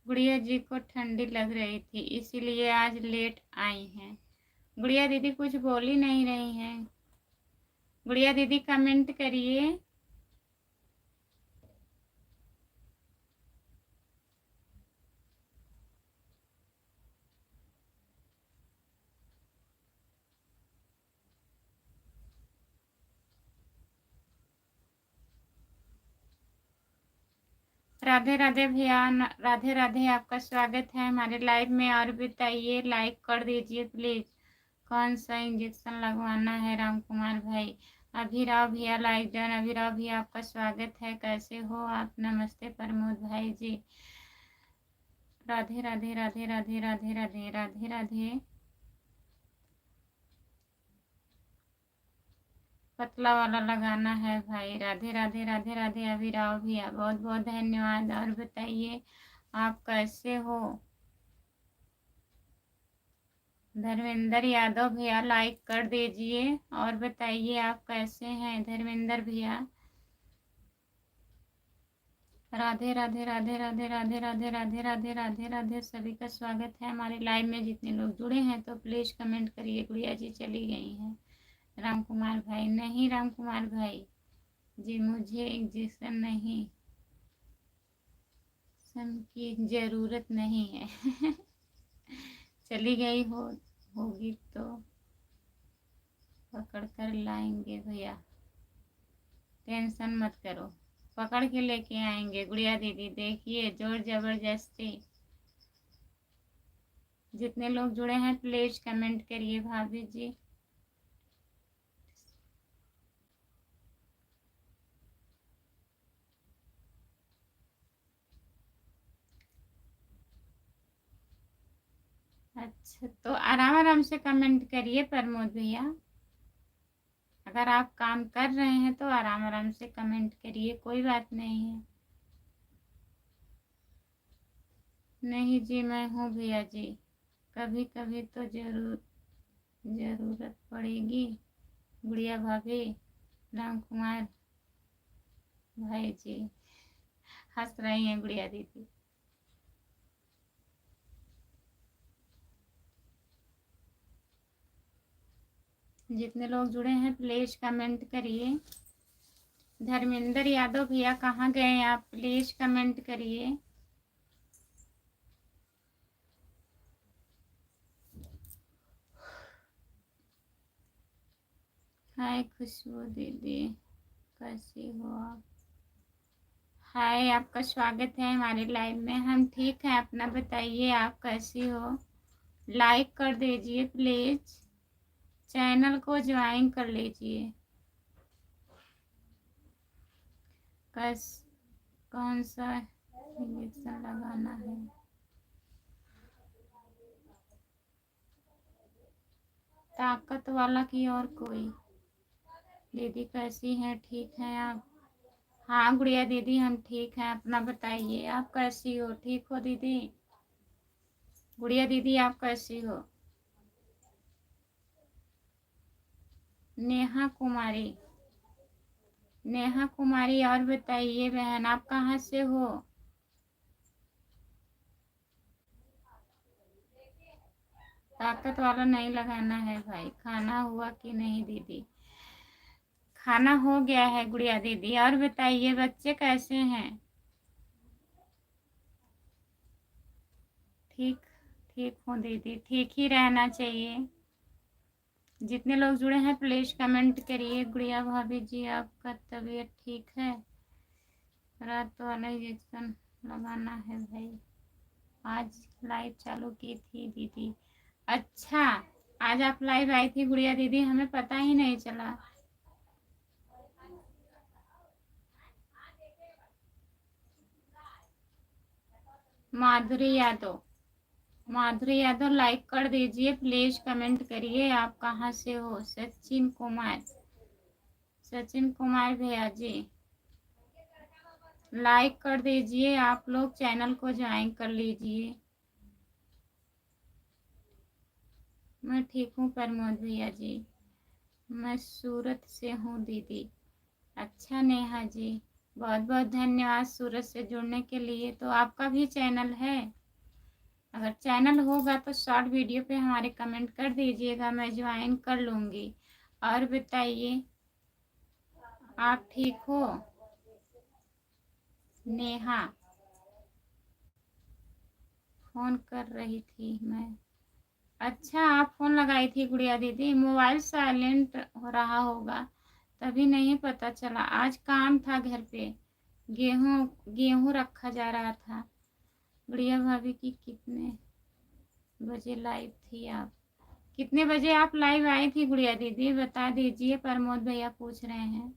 गुड़िया जी को ठंडी लग रही थी इसीलिए आज लेट आई हैं। गुड़िया दीदी कुछ बोल ही नहीं रही हैं। गुड़िया दीदी कमेंट करिए। राधे राधे भैया, राधे राधे। आपका स्वागत है हमारे लाइव में। और बताइए, लाइक कर दीजिए प्लीज। कौन सा इंजेक्शन लगवाना है राम कुमार भाई? अभिराव भैया लाइक डन। अभिराव भैया आपका स्वागत है। कैसे हो आप? नमस्ते प्रमोद भाई जी। राधे राधे राधे राधे राधे राधे राधे राधे। पतला वाला लगाना है भाई। राधे राधे राधे राधे। अभिराव भैया बहुत बहुत धन्यवाद। और बताइए आप कैसे हो? धर्मेंद्र यादव भैया लाइक कर दीजिए। और बताइए आप कैसे हैं धर्मेंद्र भैया? राधे राधे राधे राधे राधे राधे राधे राधे राधे राधे। सभी का स्वागत है हमारे लाइव में। जितने लोग जुड़े हैं तो प्लीज कमेंट करिए। गुड़िया जी चली गई हैं। राम कुमार भाई नहीं, राम कुमार भाई जी मुझे इंजेक्शन नहीं सन की जरूरत नहीं है। चली गई होगी तो पकड़ कर लाएंगे भैया, टेंशन मत करो, पकड़ के लेके आएंगे। गुड़िया दीदी देखिए जोर जबरदस्ती। जितने लोग जुड़े हैं प्लीज कमेंट करिए भाभी जी। अच्छा तो आराम आराम से कमेंट करिए प्रमोद भैया। अगर आप काम कर रहे हैं तो आराम आराम से कमेंट करिए, कोई बात नहीं है। नहीं जी मैं हूँ भैया जी, कभी कभी तो जरूरत पड़ेगी। गुड़िया भाभी, राम कुमार भाई जी हंस रही हैं गुड़िया दीदी। जितने लोग जुड़े हैं प्लीज कमेंट करिए। धर्मेंद्र यादव भैया कहाँ गए आप? प्लीज कमेंट करिए। हाय खुशबू दीदी, कैसी हो आप? हाय, आपका स्वागत है हमारे लाइव में। हम ठीक हैं, अपना बताइए आप कैसी हो? लाइक कर दीजिए प्लीज, चैनल को ज्वाइन कर लीजिए। कस कौन सा इंजेक्शन लगाना है? ताकत वाला की और कोई? दीदी कैसी हैं? ठीक हैं आप? हाँ गुड़िया दीदी हम ठीक हैं, अपना बताइए आप कैसी हो? ठीक हो दीदी? गुड़िया दीदी आप कैसी हो? नेहा कुमारी, नेहा कुमारी और बताइए बहन आप कहाँ से हो? ताकत वाला नहीं लगाना है भाई। खाना हुआ कि नहीं दीदी? खाना हो गया है गुड़िया दीदी। और बताइए बच्चे कैसे हैं? ठीक ठीक हूँ दीदी, ठीक ही रहना चाहिए। जितने लोग जुड़े हैं प्लीज कमेंट करिए। गुड़िया भाभी जी आपका तबीयत ठीक है? रात वाला इंजेक्शन लगाना है भाई। आज लाइव चालू की थी दीदी। अच्छा, आज आप लाइव आई थी गुड़िया दीदी, हमें पता ही नहीं चला। माधुरी यादव, माधुरी यादव लाइक कर दीजिए प्लीज, कमेंट करिए आप कहाँ से हो। सचिन कुमार, सचिन कुमार भैया जी लाइक कर दीजिए। आप लोग चैनल को ज्वाइन कर लीजिए। मैं ठीक हूँ प्रमोद भैया जी, मैं सूरत से हूँ दीदी। अच्छा नेहा जी, बहुत बहुत धन्यवाद सूरत से जुड़ने के लिए। तो आपका भी चैनल है? अगर चैनल होगा तो शॉर्ट वीडियो पे हमारे कमेंट कर दीजिएगा, मैं ज्वाइन कर लूँगी। और बताइए आप ठीक हो? नेहा, फोन कर रही थी मैं। अच्छा, आप फोन लगाई थी गुड़िया दीदी, मोबाइल साइलेंट हो रहा होगा तभी नहीं पता चला। आज काम था घर पे, गेहूं गेहूं रखा जा रहा था। गुड़िया भाभी की कितने बजे लाइव थी आप? कितने बजे आप लाइव आई थी गुड़िया दीदी बता दीजिए। प्रमोद भैया पूछ रहे हैं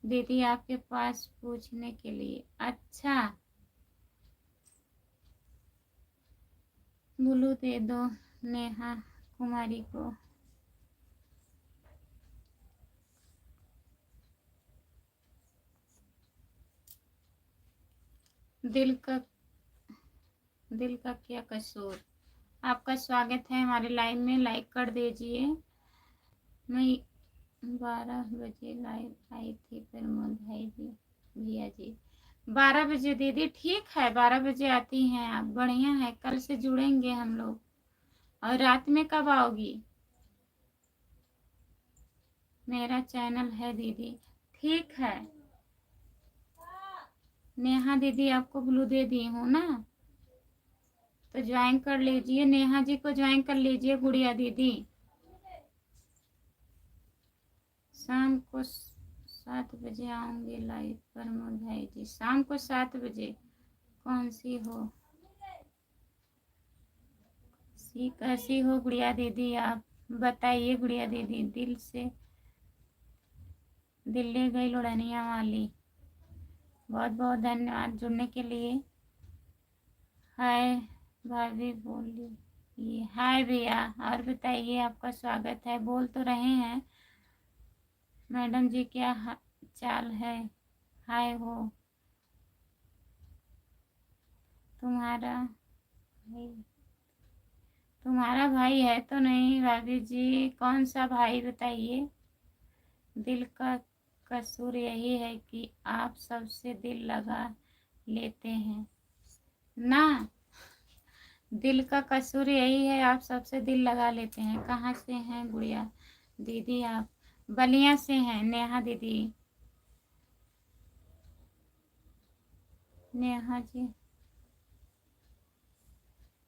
दीदी आपके पास पूछने के लिए। अच्छा, ब्लू दे दो नेहा कुमारी को। दिल का दिल का क्या कसूर, आपका स्वागत है हमारे लाइव में, लाइक कर दीजिए। मैं 12 बजे लाइव आई थी प्रमोद भाई जी भैया जी। 12 बजे दीदी, ठीक है 12 बजे आती हैं आप, बढ़िया है। कल से जुड़ेंगे हम लोग। और रात में कब आओगी? मेरा चैनल है दीदी, ठीक है। नेहा दीदी आपको ब्लू दे दी हूँ ना, तो ज्वाइन कर लीजिए। नेहा जी को ज्वाइन कर लीजिए गुड़िया दीदी। शाम को 7 बजे आऊंगी लाइव प्रमोद भाई जी। शाम को 7 बजे कौन सी हो? कैसी हो गुड़िया दीदी आप बताइए। गुड़िया दीदी दिल से दिल्ली गई लुढ़निया वाली, बहुत बहुत धन्यवाद जुड़ने के लिए। हाय भाभी बोली ये, हाय भैया। और बताइए आपका स्वागत है। बोल तो रहे हैं मैडम जी, क्या चाल है? हाय हो। तुम्हारा भाई, तुम्हारा भाई है तो नहीं भाभी जी? कौन सा भाई बताइए। दिल का कसूर यही है कि आप सबसे दिल लगा लेते हैं ना। दिल का कसूर यही है, आप सबसे दिल लगा लेते हैं। कहाँ से हैं गुड़िया दीदी आप? बलिया से हैं नेहा दीदी। नेहा जी,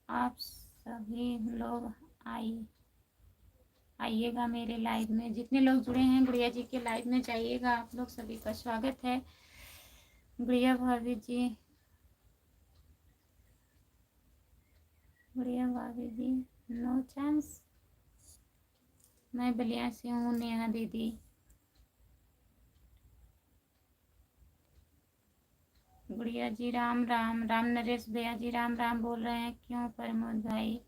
आप सभी लोग आइएगा मेरे लाइव में। जितने लोग जुड़े हैं गुड़िया जी के लाइव में जाइएगा, आप लोग सभी का स्वागत है। गुड़िया भाभी जी, गुड़िया भाभी जी नो चांस। मैं बलिया से हूँ नेहा दीदी। गुड़िया जी राम राम। राम नरेश भैया जी राम राम बोल रहे हैं। क्यों प्रमोद भाई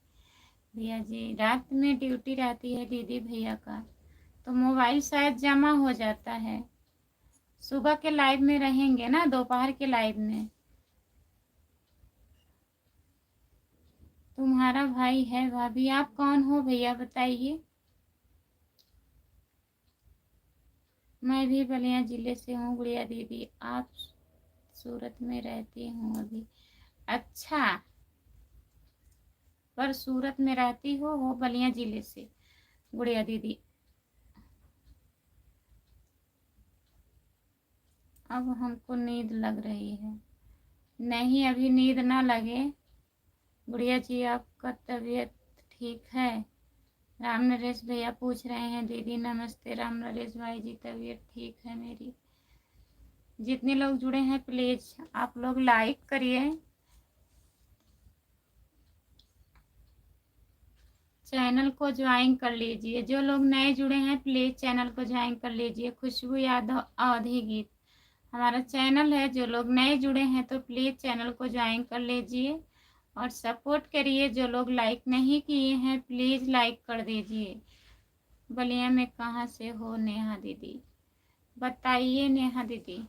भैया जी? रात में ड्यूटी रहती है दीदी भैया का, तो मोबाइल शायद जमा हो जाता है। सुबह के लाइव में रहेंगे ना, दोपहर के लाइव में। तुम्हारा भाई है भाभी। आप कौन हो भैया बताइए। मैं भी बलिया जिले से हूँ गुड़िया दीदी। आप सूरत में रहती हूँ अभी? अच्छा, पर सूरत में रहती हो बलिया जिले से गुड़िया दीदी। अब हमको नींद लग रही है। नहीं, अभी नींद ना लगे। गुड़िया जी, आपका तबीयत ठीक है? राम नरेश भैया पूछ रहे हैं। दीदी नमस्ते। राम नरेश भाई जी, तबीयत ठीक है मेरी। जितने लोग जुड़े हैं प्लीज आप लोग लाइक करिए, चैनल को ज्वाइन कर लीजिए। जो लोग नए जुड़े हैं प्लीज चैनल को ज्वाइन कर लीजिए। खुशबू यादव अवधी गीत हमारा चैनल है। जो लोग नए जुड़े हैं तो प्लीज चैनल को ज्वाइन कर लीजिए और सपोर्ट करिए। जो लोग लाइक नहीं किए हैं प्लीज लाइक कर दीजिए। बलिया में कहाँ से हो नेहा दीदी? बताइए नेहा दीदी।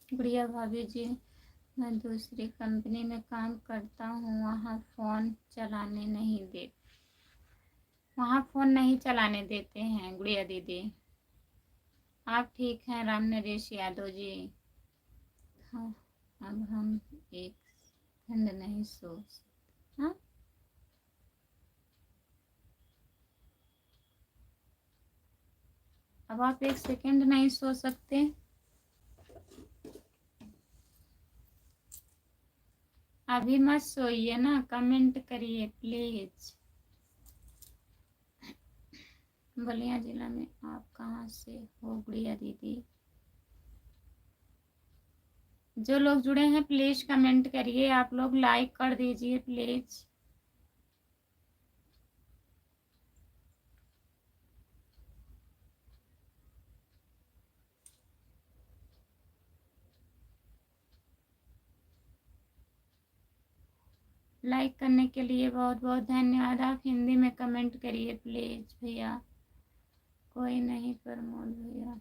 गुड़िया भाभी जी, मैं दूसरी कंपनी में काम करता हूँ, वहाँ फ़ोन नहीं चलाने देते हैं गुड़िया दीदी। आप ठीक हैं राम नरेश यादव जी? हाँ, अब हम एक सेकंड नहीं सो सकते। हाँ, अब आप एक सेकंड नहीं सो सकते? अभी मत सोइए ना, कमेंट करिए प्लीज। बलिया जिला में आप कहाँ से हो गुड़िया दीदी? जो लोग जुड़े हैं प्लीज कमेंट करिए, आप लोग लाइक कर दीजिए प्लीज। लाइक करने के लिए बहुत बहुत धन्यवाद। आप हिंदी में कमेंट करिए प्लीज भैया। कोई नहीं प्रमोद भैया।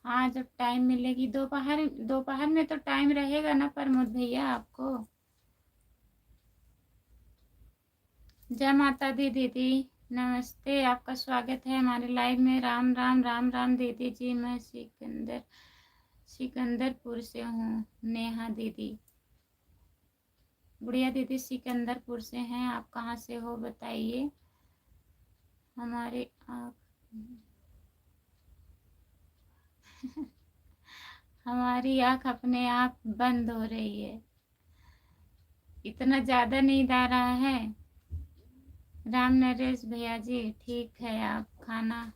हाँ, जब टाइम मिलेगी दोपहर दोपहर में तो टाइम रहेगा ना प्रमोद भैया आपको? जय माता दी दीदी, नमस्ते। आपका स्वागत है हमारे लाइव में। राम राम राम राम दीदी जी। मैं सिकंदरपुर से हूँ। नेहा दीदी, गुड़िया दीदी सिकंदरपुर से हैं। आप कहाँ से हो बताइए? हमारे आप हमारी आँख अपने आप बंद हो रही है, इतना ज़्यादा नींद आ रहा है। राम नरेश भैया जी ठीक है। आप खाना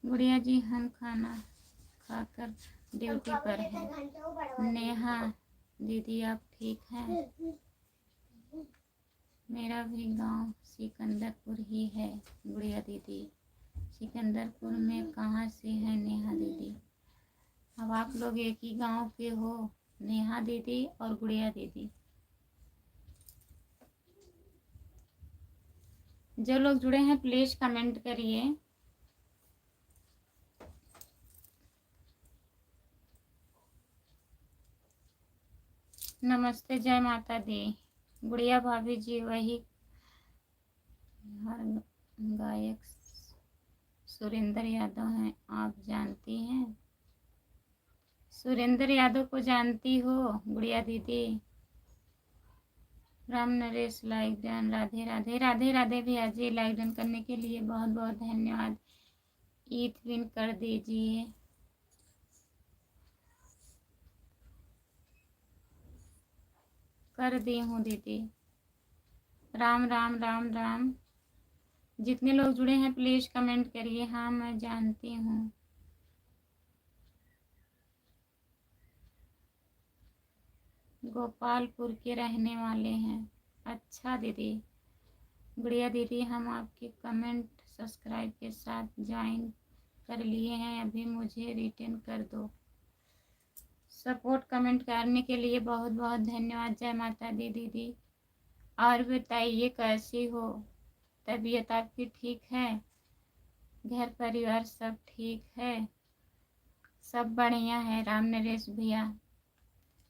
गुड़िया जी, हम खाना खाकर ड्यूटी पर हैं। नेहा दीदी आप ठीक हैं? मेरा भी गांव सिकंदरपुर ही है गुड़िया दीदी। सिकंदरपुर में कहाँ से है नेहा दीदी? अब आप लोग एक ही गांव के हो, नेहा दीदी और गुड़िया दीदी। जो लोग जुड़े हैं प्लीज कमेंट करिए। नमस्ते, जय माता दी। गुड़िया भाभी जी, वही हर गायक सुरेंद्र यादव हैं, आप जानती हैं? सुरेंद्र यादव को जानती हो गुड़िया दीदी? Ram Naresh like done. राधे राधे राधे राधे भैया जी, लाइक डन करने के लिए बहुत बहुत धन्यवाद। ईद विन कर दीजिए। कर दी हूँ दीदी। राम राम राम राम। जितने लोग जुड़े हैं प्लीज कमेंट करिए। हाँ, मैं जानती हूँ। गोपालपुर के रहने वाले हैं। अच्छा दीदी। गुड़िया दीदी, हम आपके कमेंट सब्सक्राइब के साथ ज्वाइन कर लिए हैं, अभी मुझे रिटर्न कर दो। सपोर्ट कमेंट करने के लिए बहुत बहुत धन्यवाद। जय माता दी दीदी। और बताइए कैसी हो, तबीयत आपकी ठीक है, घर परिवार सब ठीक है? सब बढ़िया है राम नरेश भैया।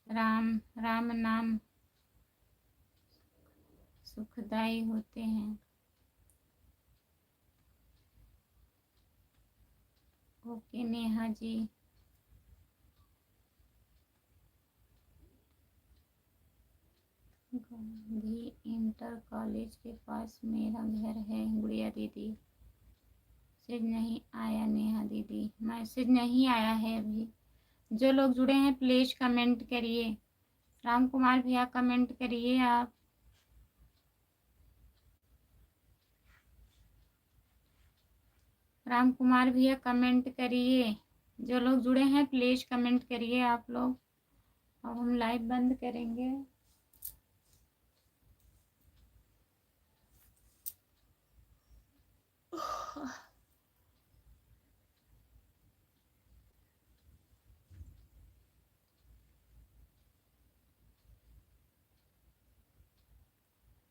राम राम नाम सुखदाई होते हैं। Okay Neha ji. Gandhi inter college के पास मेरा घर है। गुड़िया दीदी मैसेज नहीं आया। नेहा दीदी मैसेज नहीं आया है अभी। जो लोग जुड़े हैं प्लीज कमेंट करिए। राम कुमार भैया कमेंट करिए आप। राम कुमार भैया कमेंट करिए। जो लोग जुड़े हैं प्लीज कमेंट करिए आप लोग। अब हम लाइव बंद करेंगे।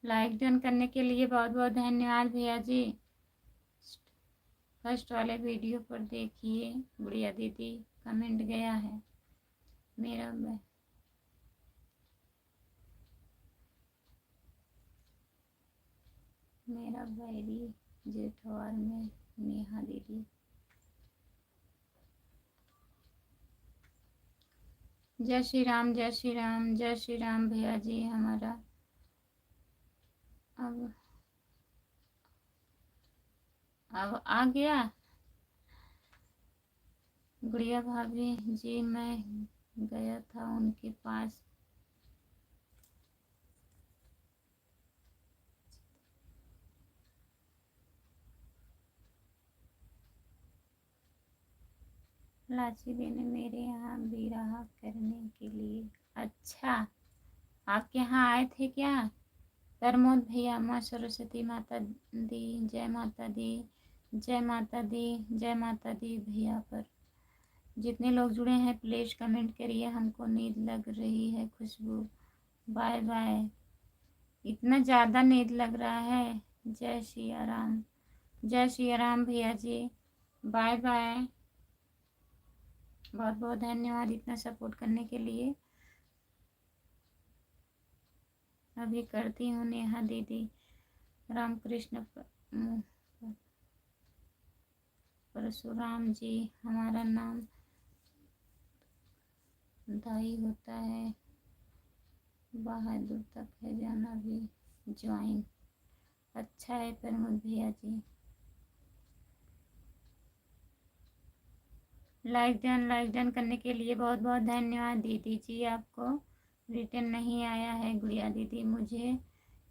लाइक डन करने के लिए बहुत बहुत धन्यवाद भैया जी। फर्स्ट वाले वीडियो पर देखिए गुड़िया दीदी कमेंट गया है। मेरा बैरी जेठवार में नेहा दीदी। जय श्री राम जय श्री राम जय श्री राम भैया जी। हमारा अब आ गया। गुड़िया भाभी जी मैं गया था उनके पास। लाची देने मेरे यहाँ भी रहा करने के लिए। अच्छा आपके यहाँ आए थे क्या? प्रमोद भैया माँ सरस्वती माता दी जय माता दी जय माता दी जय माता दी भैया पर। जितने लोग जुड़े हैं प्लीज कमेंट करिए। हमको नींद लग रही है खुशबू। Bye bye. इतना ज़्यादा नींद लग रहा है। जय सिया राम जय सिया राम भैया जी। Bye bye. बहुत बहुत धन्यवाद इतना सपोर्ट करने के लिए। अभी करती हूँ नेहा दीदी। रामकृष्ण परशुराम जी हमारा नाम दाई होता है। बहादुर तक है जाना भी ज्वाइन। अच्छा है प्रमोद भैया जी। लाइक डन करने के लिए बहुत बहुत धन्यवाद दीदी जी। आपको रिटर्न नहीं आया है गुड़िया दीदी, मुझे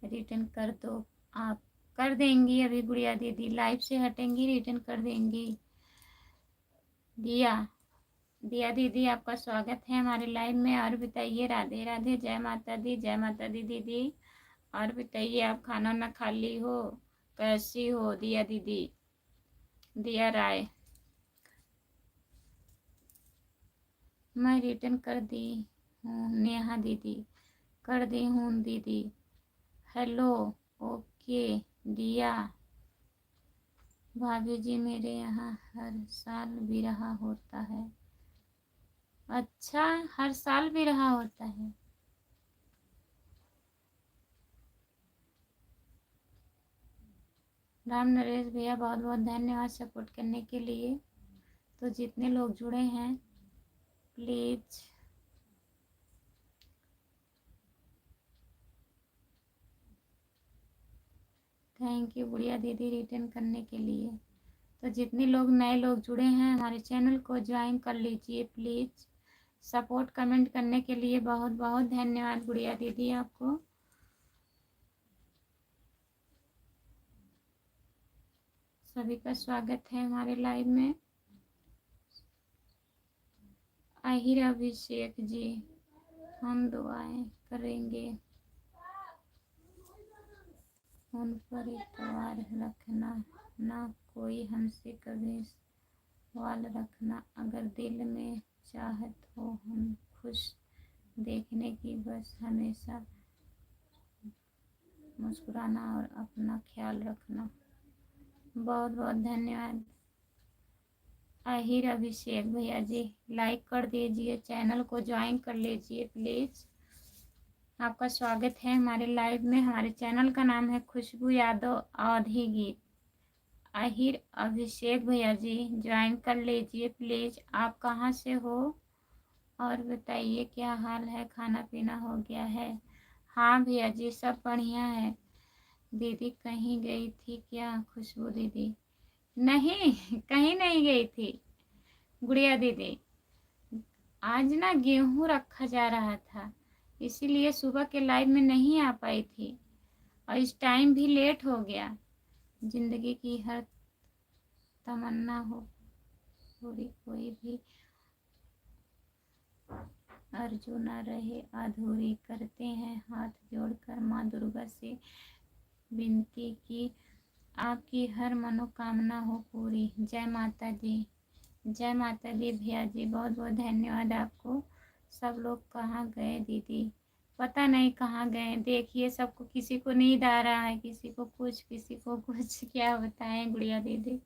रिटर्न कर दो। आप कर देंगी अभी गुड़िया दीदी, लाइव से हटेंगी रिटर्न कर देंगी। दिया दिया दीदी आपका स्वागत है हमारे लाइव में। और बताइए राधे राधे जय माता दी जय माता दी दीदी। और बताइए आप खाना ना खा ली हो, कैसी हो दिया दीदी? दिया राय मैं रिटर्न कर दी हूँ नेहा दीदी, कर दी हूँ दीदी। हेलो ओके दिया भाभी जी मेरे यहाँ हर साल विरहा होता है। अच्छा हर साल विरहा होता है। राम नरेश भैया बहुत बहुत धन्यवाद सपोर्ट करने के लिए। तो जितने लोग जुड़े हैं प्लीज थैंक यू गुड़िया दीदी रिटर्न करने के लिए। तो जितने लोग नए लोग जुड़े हैं हमारे चैनल को ज्वाइन कर लीजिए प्लीज़। सपोर्ट कमेंट करने के लिए बहुत बहुत धन्यवाद गुड़िया दीदी आपको। सभी का स्वागत है हमारे लाइव में। आहिर अभिषेक जी हम दुआएं करेंगे उन पर इतवार रखना, ना कोई हमसे कभी सवाल रखना। अगर दिल में चाहत हो हम खुश देखने की बस हमेशा मुस्कुराना और अपना ख्याल रखना। बहुत बहुत धन्यवाद। आहिर अभिषेक भैया जी, लाइक कर दीजिए, चैनल को ज्वाइन कर लीजिए प्लीज़। आपका स्वागत है हमारे लाइव में। हमारे चैनल का नाम है खुशबू यादव अवधी गीत। आहिर अभिषेक भैया जी, ज्वाइन कर लीजिए प्लीज़। आप कहाँ से हो और बताइए क्या हाल है, खाना पीना हो गया है? हाँ भैया जी, सब बढ़िया है। दीदी कहीं गई थी क्या खुशबू दीदी? नहीं, कहीं नहीं गई थी गुड़िया दीदी। आज ना गेहूं रखा जा रहा था, इसीलिए सुबह के लाइव में नहीं आ पाई थी और इस टाइम भी लेट हो गया। जिंदगी की हर तमन्ना हो पूरी, कोई भी अर्जू न रहे अधूरी। करते हैं हाथ जोड़कर माँ दुर्गा से विनती की आपकी हर मनोकामना हो पूरी। जय माता दी, जय माता दी भैया जी, बहुत बहुत धन्यवाद आपको। सब लोग कहाँ गए दीदी? पता नहीं कहाँ गए। देखिए सबको, किसी को नींद आ रहा है, किसी को कुछ, किसी को कुछ। क्या बताएं गुड़िया दीदी,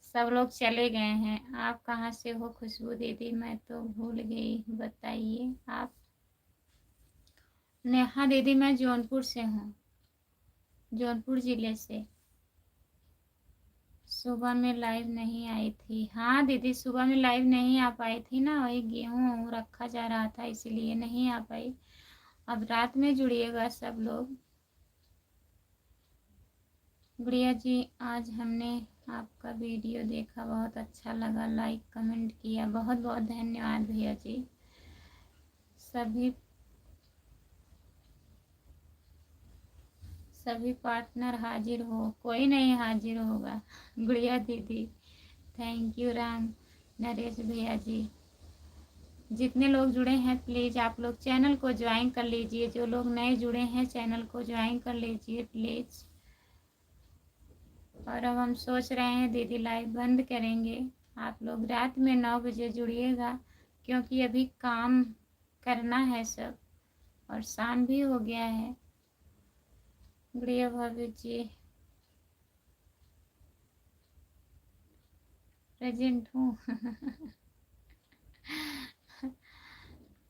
सब लोग चले गए हैं। आप कहाँ से हो खुशबू दीदी? मैं तो भूल गई, बताइए आप। नेहा दीदी, मैं जौनपुर से हूँ, जौनपुर जिले से। सुबह में लाइव नहीं आई थी। हाँ दीदी, सुबह में लाइव नहीं आ पाई थी ना, वही गेहूँ रखा जा रहा था इसलिए नहीं आ पाई। अब रात में जुड़िएगा सब लोग। गुड़िया जी, आज हमने आपका वीडियो देखा, बहुत अच्छा लगा, लाइक कमेंट किया, बहुत बहुत धन्यवाद भैया जी। सभी पार्टनर हाजिर हो, कोई नहीं हाजिर होगा गुड़िया दीदी। थैंक यू राम नरेश भैया जी। जितने लोग जुड़े हैं प्लीज़ आप लोग चैनल को ज्वाइन कर लीजिए। जो लोग नए जुड़े हैं चैनल को ज्वाइन कर लीजिए प्लीज़। और अब हम सोच रहे हैं दीदी लाइव बंद करेंगे। आप लोग रात में 9 बजे जुड़िएगा, क्योंकि अभी काम करना है सब और शाम भी हो गया है। गुड़िया भाभी जी, प्रेजेंट हूँ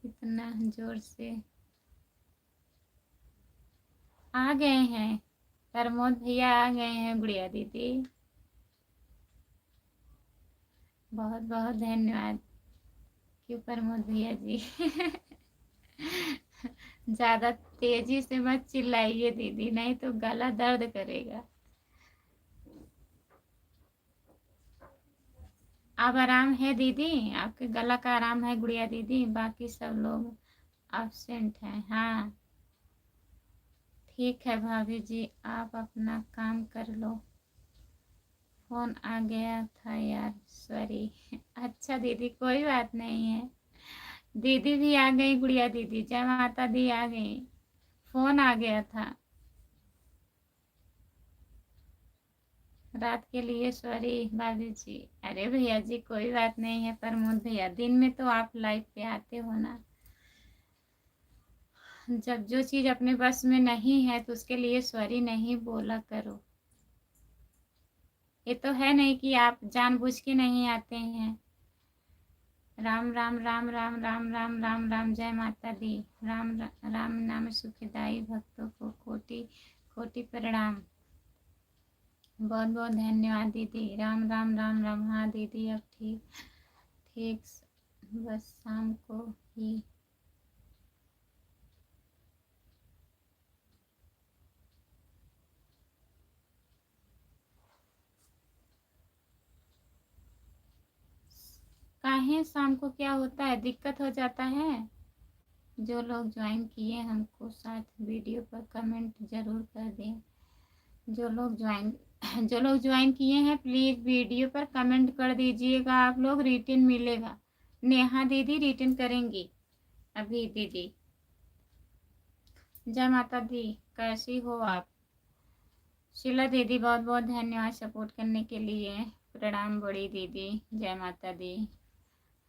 इतना जोर से आ गए हैं। प्रमोद भैया आ गए हैं गुड़िया दीदी, बहुत बहुत धन्यवाद। क्यों प्रमोद भैया जी ज़्यादा तेजी से मत चिल्लाइए दीदी, नहीं तो गला दर्द करेगा। अब आराम है दीदी? आपके गला का आराम है गुड़िया दीदी? बाकी सब लोग एब्सेंट हैं। हाँ ठीक है भाभी जी, आप अपना काम कर लो। फोन आ गया था यार, सॉरी अच्छा दीदी, कोई बात नहीं है। दीदी भी आ गई गुड़िया दीदी, जय माता दी आ गई। फोन आ गया था रात के लिए, सॉरी भाभी जी। अरे भैया जी कोई बात नहीं है। प्रमोद भैया, दिन में तो आप लाइव पे आते हो ना। जब जो चीज़ अपने बस में नहीं है तो उसके लिए सॉरी नहीं बोला करो। ये तो है नहीं कि आप जानबूझ के नहीं आते हैं। राम राम राम राम राम राम राम राम, जय माता दी। राम नाम सुखदाई, भक्तों को कोटि कोटि प्रणाम। बहुत बहुत धन्यवाद दीदी। राम राम राम राम। हाँ दीदी अब ठीक ठीक, बस शाम को ही। काहे शाम को क्या होता है, दिक्कत हो जाता है? जो लोग ज्वाइन किए हमको साथ वीडियो पर कमेंट जरूर कर दें। जो लोग ज्वाइन जो लोग ज्वाइन किए हैं प्लीज़ वीडियो पर कमेंट कर दीजिएगा। आप लोग, रिटर्न मिलेगा। नेहा दीदी रिटर्न करेंगी अभी दीदी। जय माता दी, कैसी हो आप? शीला दीदी बहुत बहुत धन्यवाद सपोर्ट करने के लिए। प्रणाम बड़ी दीदी, जय माता दी।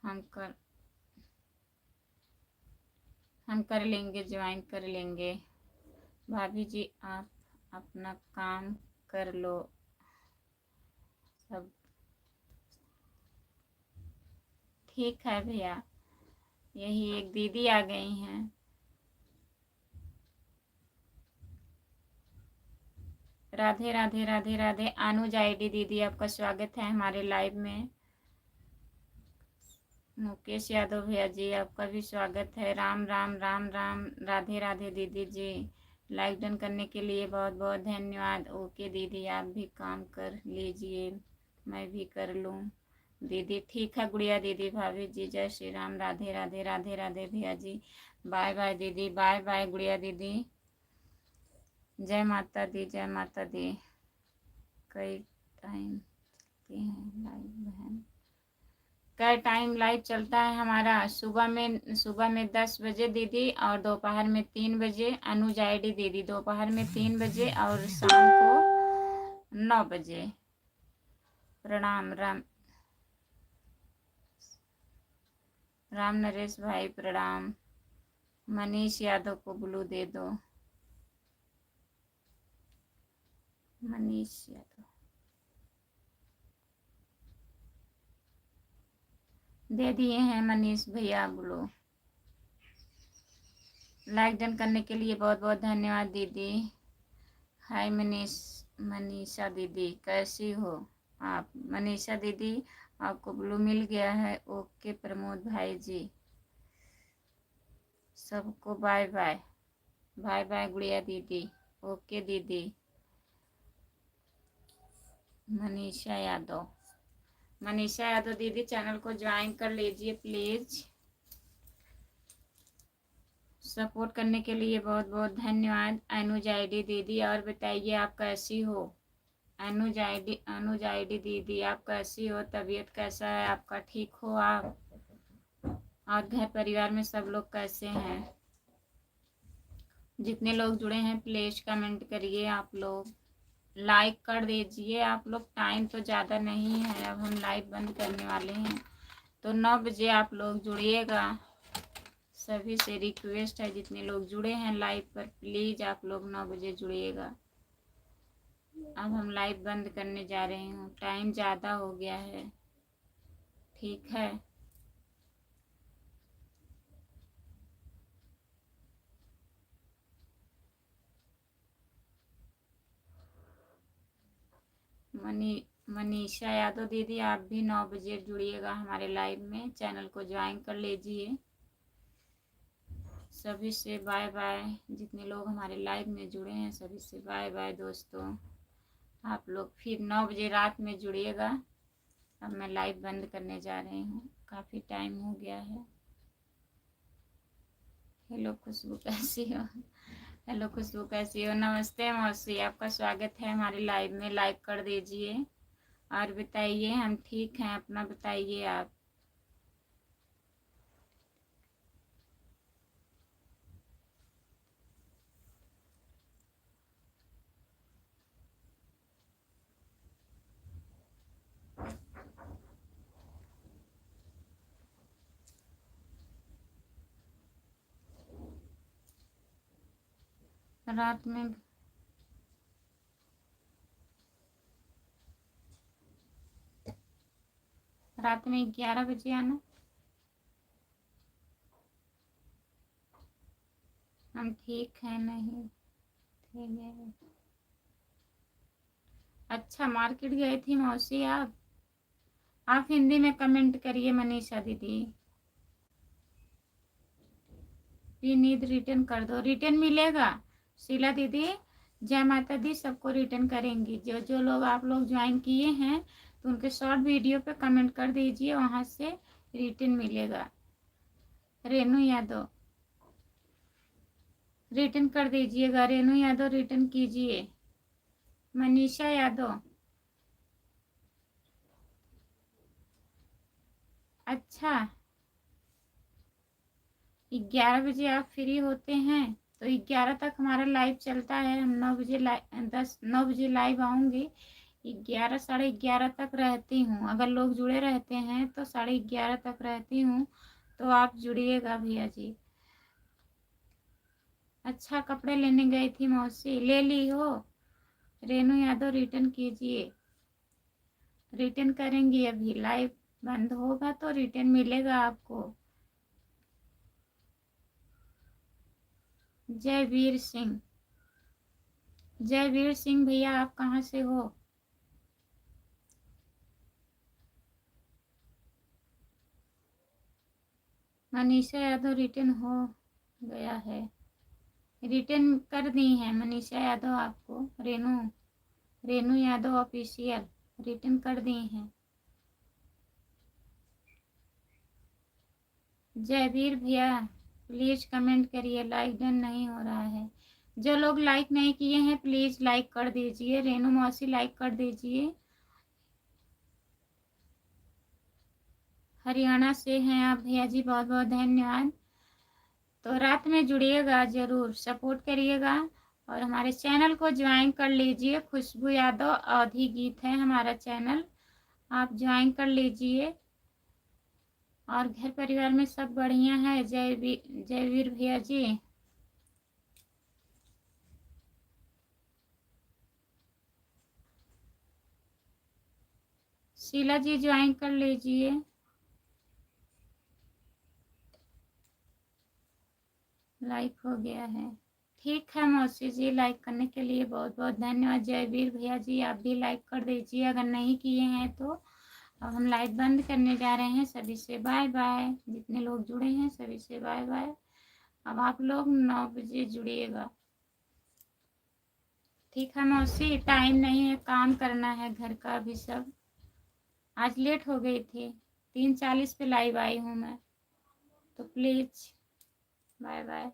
हम कर हम कर लेंगे, ज्वाइन कर लेंगे। भाभी जी आप अपना काम कर लो, सब ठीक है भैया। यही एक दीदी आ गई हैं। राधे राधे राधे राधे। अनुज आईडी दीदी आपका स्वागत है हमारे लाइव में। मुकेश यादव भैया जी आपका भी स्वागत है। राम राम राम राम। राधे राधे दीदी जी। लाइक डन करने के लिए बहुत बहुत धन्यवाद। ओके दीदी आप भी काम कर लीजिए, मैं भी कर लूँ। दीदी ठीक है गुड़िया दीदी। भाभी जी जय श्री राम। राधे राधे राधे राधे भैया जी। बाय बाय दीदी। बाय बाय गुड़िया दीदी। जय माता दी जय माता दी। कई टाइम चलती हैं लाइव बहन? कई टाइम लाइव चलता है हमारा? सुबह में 10 बजे दीदी, और दोपहर में 3 बजे। अनुज आईडी दीदी दोपहर में 3 बजे और शाम को 9 बजे। प्रणाम। राम नरेश भाई प्रणाम। मनीष यादव को ब्लू दे दो। मनीष यादव दे दिए हैं मनीष भैया ब्लू। लाइक डन करने के लिए बहुत बहुत धन्यवाद दीदी। हाय मनीषा दीदी कैसी हो आप? मनीषा दीदी आपको ब्लू मिल गया है। ओके प्रमोद भाई जी। सबको बाय बाय। बाय बाय गुड़िया दीदी। ओके दीदी। मनीषा यादव दीदी चैनल को ज्वाइन कर लीजिए प्लीज। सपोर्ट करने के लिए बहुत बहुत धन्यवाद। अनुज आईडी दीदी और बताइए आप कैसी हो? अनुज आईडी दीदी आप कैसी हो? तबीयत कैसा है आपका? ठीक हो आप? और घर परिवार में सब लोग कैसे हैं? जितने लोग जुड़े हैं प्लीज कमेंट करिए। आप लोग लाइक कर दीजिए। आप लोग टाइम तो ज़्यादा नहीं है, अब हम लाइव बंद करने वाले हैं, तो 9 बजे आप लोग जुड़िएगा। सभी से रिक्वेस्ट है जितने लोग जुड़े हैं लाइव पर प्लीज़ आप लोग 9 बजे जुड़िएगा। अब हम लाइव बंद करने जा रही हूँ, टाइम ज़्यादा हो गया है। ठीक है। मनीषा यादव दीदी आप भी 9 बजे जुड़िएगा हमारे लाइव में। चैनल को ज्वाइन कर लीजिए। सभी से बाय बाय। जितने लोग हमारे लाइव में जुड़े हैं सभी से बाय बाय दोस्तों। आप लोग फिर 9 बजे रात में जुड़िएगा। अब मैं लाइव बंद करने जा रही हूँ, काफ़ी टाइम हो गया है। हेलो खुशबू कैसी हो? हेलो खुशबू कैसी हो? नमस्ते मौसी आपका स्वागत है हमारे लाइव में। लाइक कर दीजिए और बताइए हम ठीक हैं, अपना बताइए आप। रात में रात में 11 बजे आना। हम ठीक हैं नहीं थे गए। अच्छा मार्केट गई थी मौसी आप हिंदी में कमेंट करिए मनीषा दीदी। नींद रिटर्न कर दो। रिटर्न मिलेगा शीला दीदी। जय माता दी। सबको रिटर्न करेंगी। जो जो लोग आप लोग ज्वाइन किए हैं तो उनके शॉर्ट वीडियो पे कमेंट कर दीजिए, वहां से रिटर्न मिलेगा। रेनू यादव रिटर्न कर दीजिएगा। रेनू यादव रिटर्न कीजिए। मनीषा यादव अच्छा 11 बजे आप फ्री होते हैं तो 11 तक हमारा लाइव चलता है। हम 9 बजे 9 बजे लाइव आऊँगी। 11 11:30 तक रहती हूँ। अगर लोग जुड़े रहते हैं तो 11:30 तक रहती हूँ, तो आप जुड़िएगा भैया जी। अच्छा, कपड़े लेने गई थी मौसी, ले ली हो? रेनू यादव रिटर्न कीजिए। रिटर्न करेंगी, अभी लाइव बंद होगा तो रिटर्न मिलेगा आपको। जयवीर सिंह, जयवीर सिंह भैया आप कहाँ से हो? मनीषा यादव रिटर्न हो गया है, रिटर्न कर दी है मनीषा यादव आपको। रेनू, रेनू यादव ऑफिशियल रिटर्न कर दी हैं। जयवीर भैया प्लीज कमेंट करिए, लाइक डन नहीं हो रहा है। जो लोग लाइक नहीं किए हैं प्लीज लाइक कर दीजिए। रेनू मौसी लाइक कर दीजिए। हरियाणा से हैं आप भैया जी, बहुत बहुत धन्यवाद। तो रात में जुड़िएगा, ज़रूर सपोर्ट करिएगा और हमारे चैनल को ज्वाइन कर लीजिए। खुशबू यादव अवधी गीत है हमारा चैनल, आप ज्वाइन कर लीजिए। और घर परिवार में सब बढ़िया है? जयवीर भैया जी, शीला जी ज्वाइन कर लीजिए। लाइक हो गया है, ठीक है मौसी जी, लाइक करने के लिए बहुत बहुत धन्यवाद। जयवीर भैया जी आप भी लाइक कर दीजिए अगर नहीं किए हैं तो। अब हम लाइव बंद करने जा रहे हैं, सभी से बाय बाय। जितने लोग जुड़े हैं सभी से बाय बाय। अब आप लोग 9 बजे जुड़िएगा, ठीक है मौसी? टाइम नहीं है, काम करना है घर का भी सब। आज लेट हो गई थी, 3:40 पे लाइव आई हूँ मैं, तो प्लीज़ बाय बाय।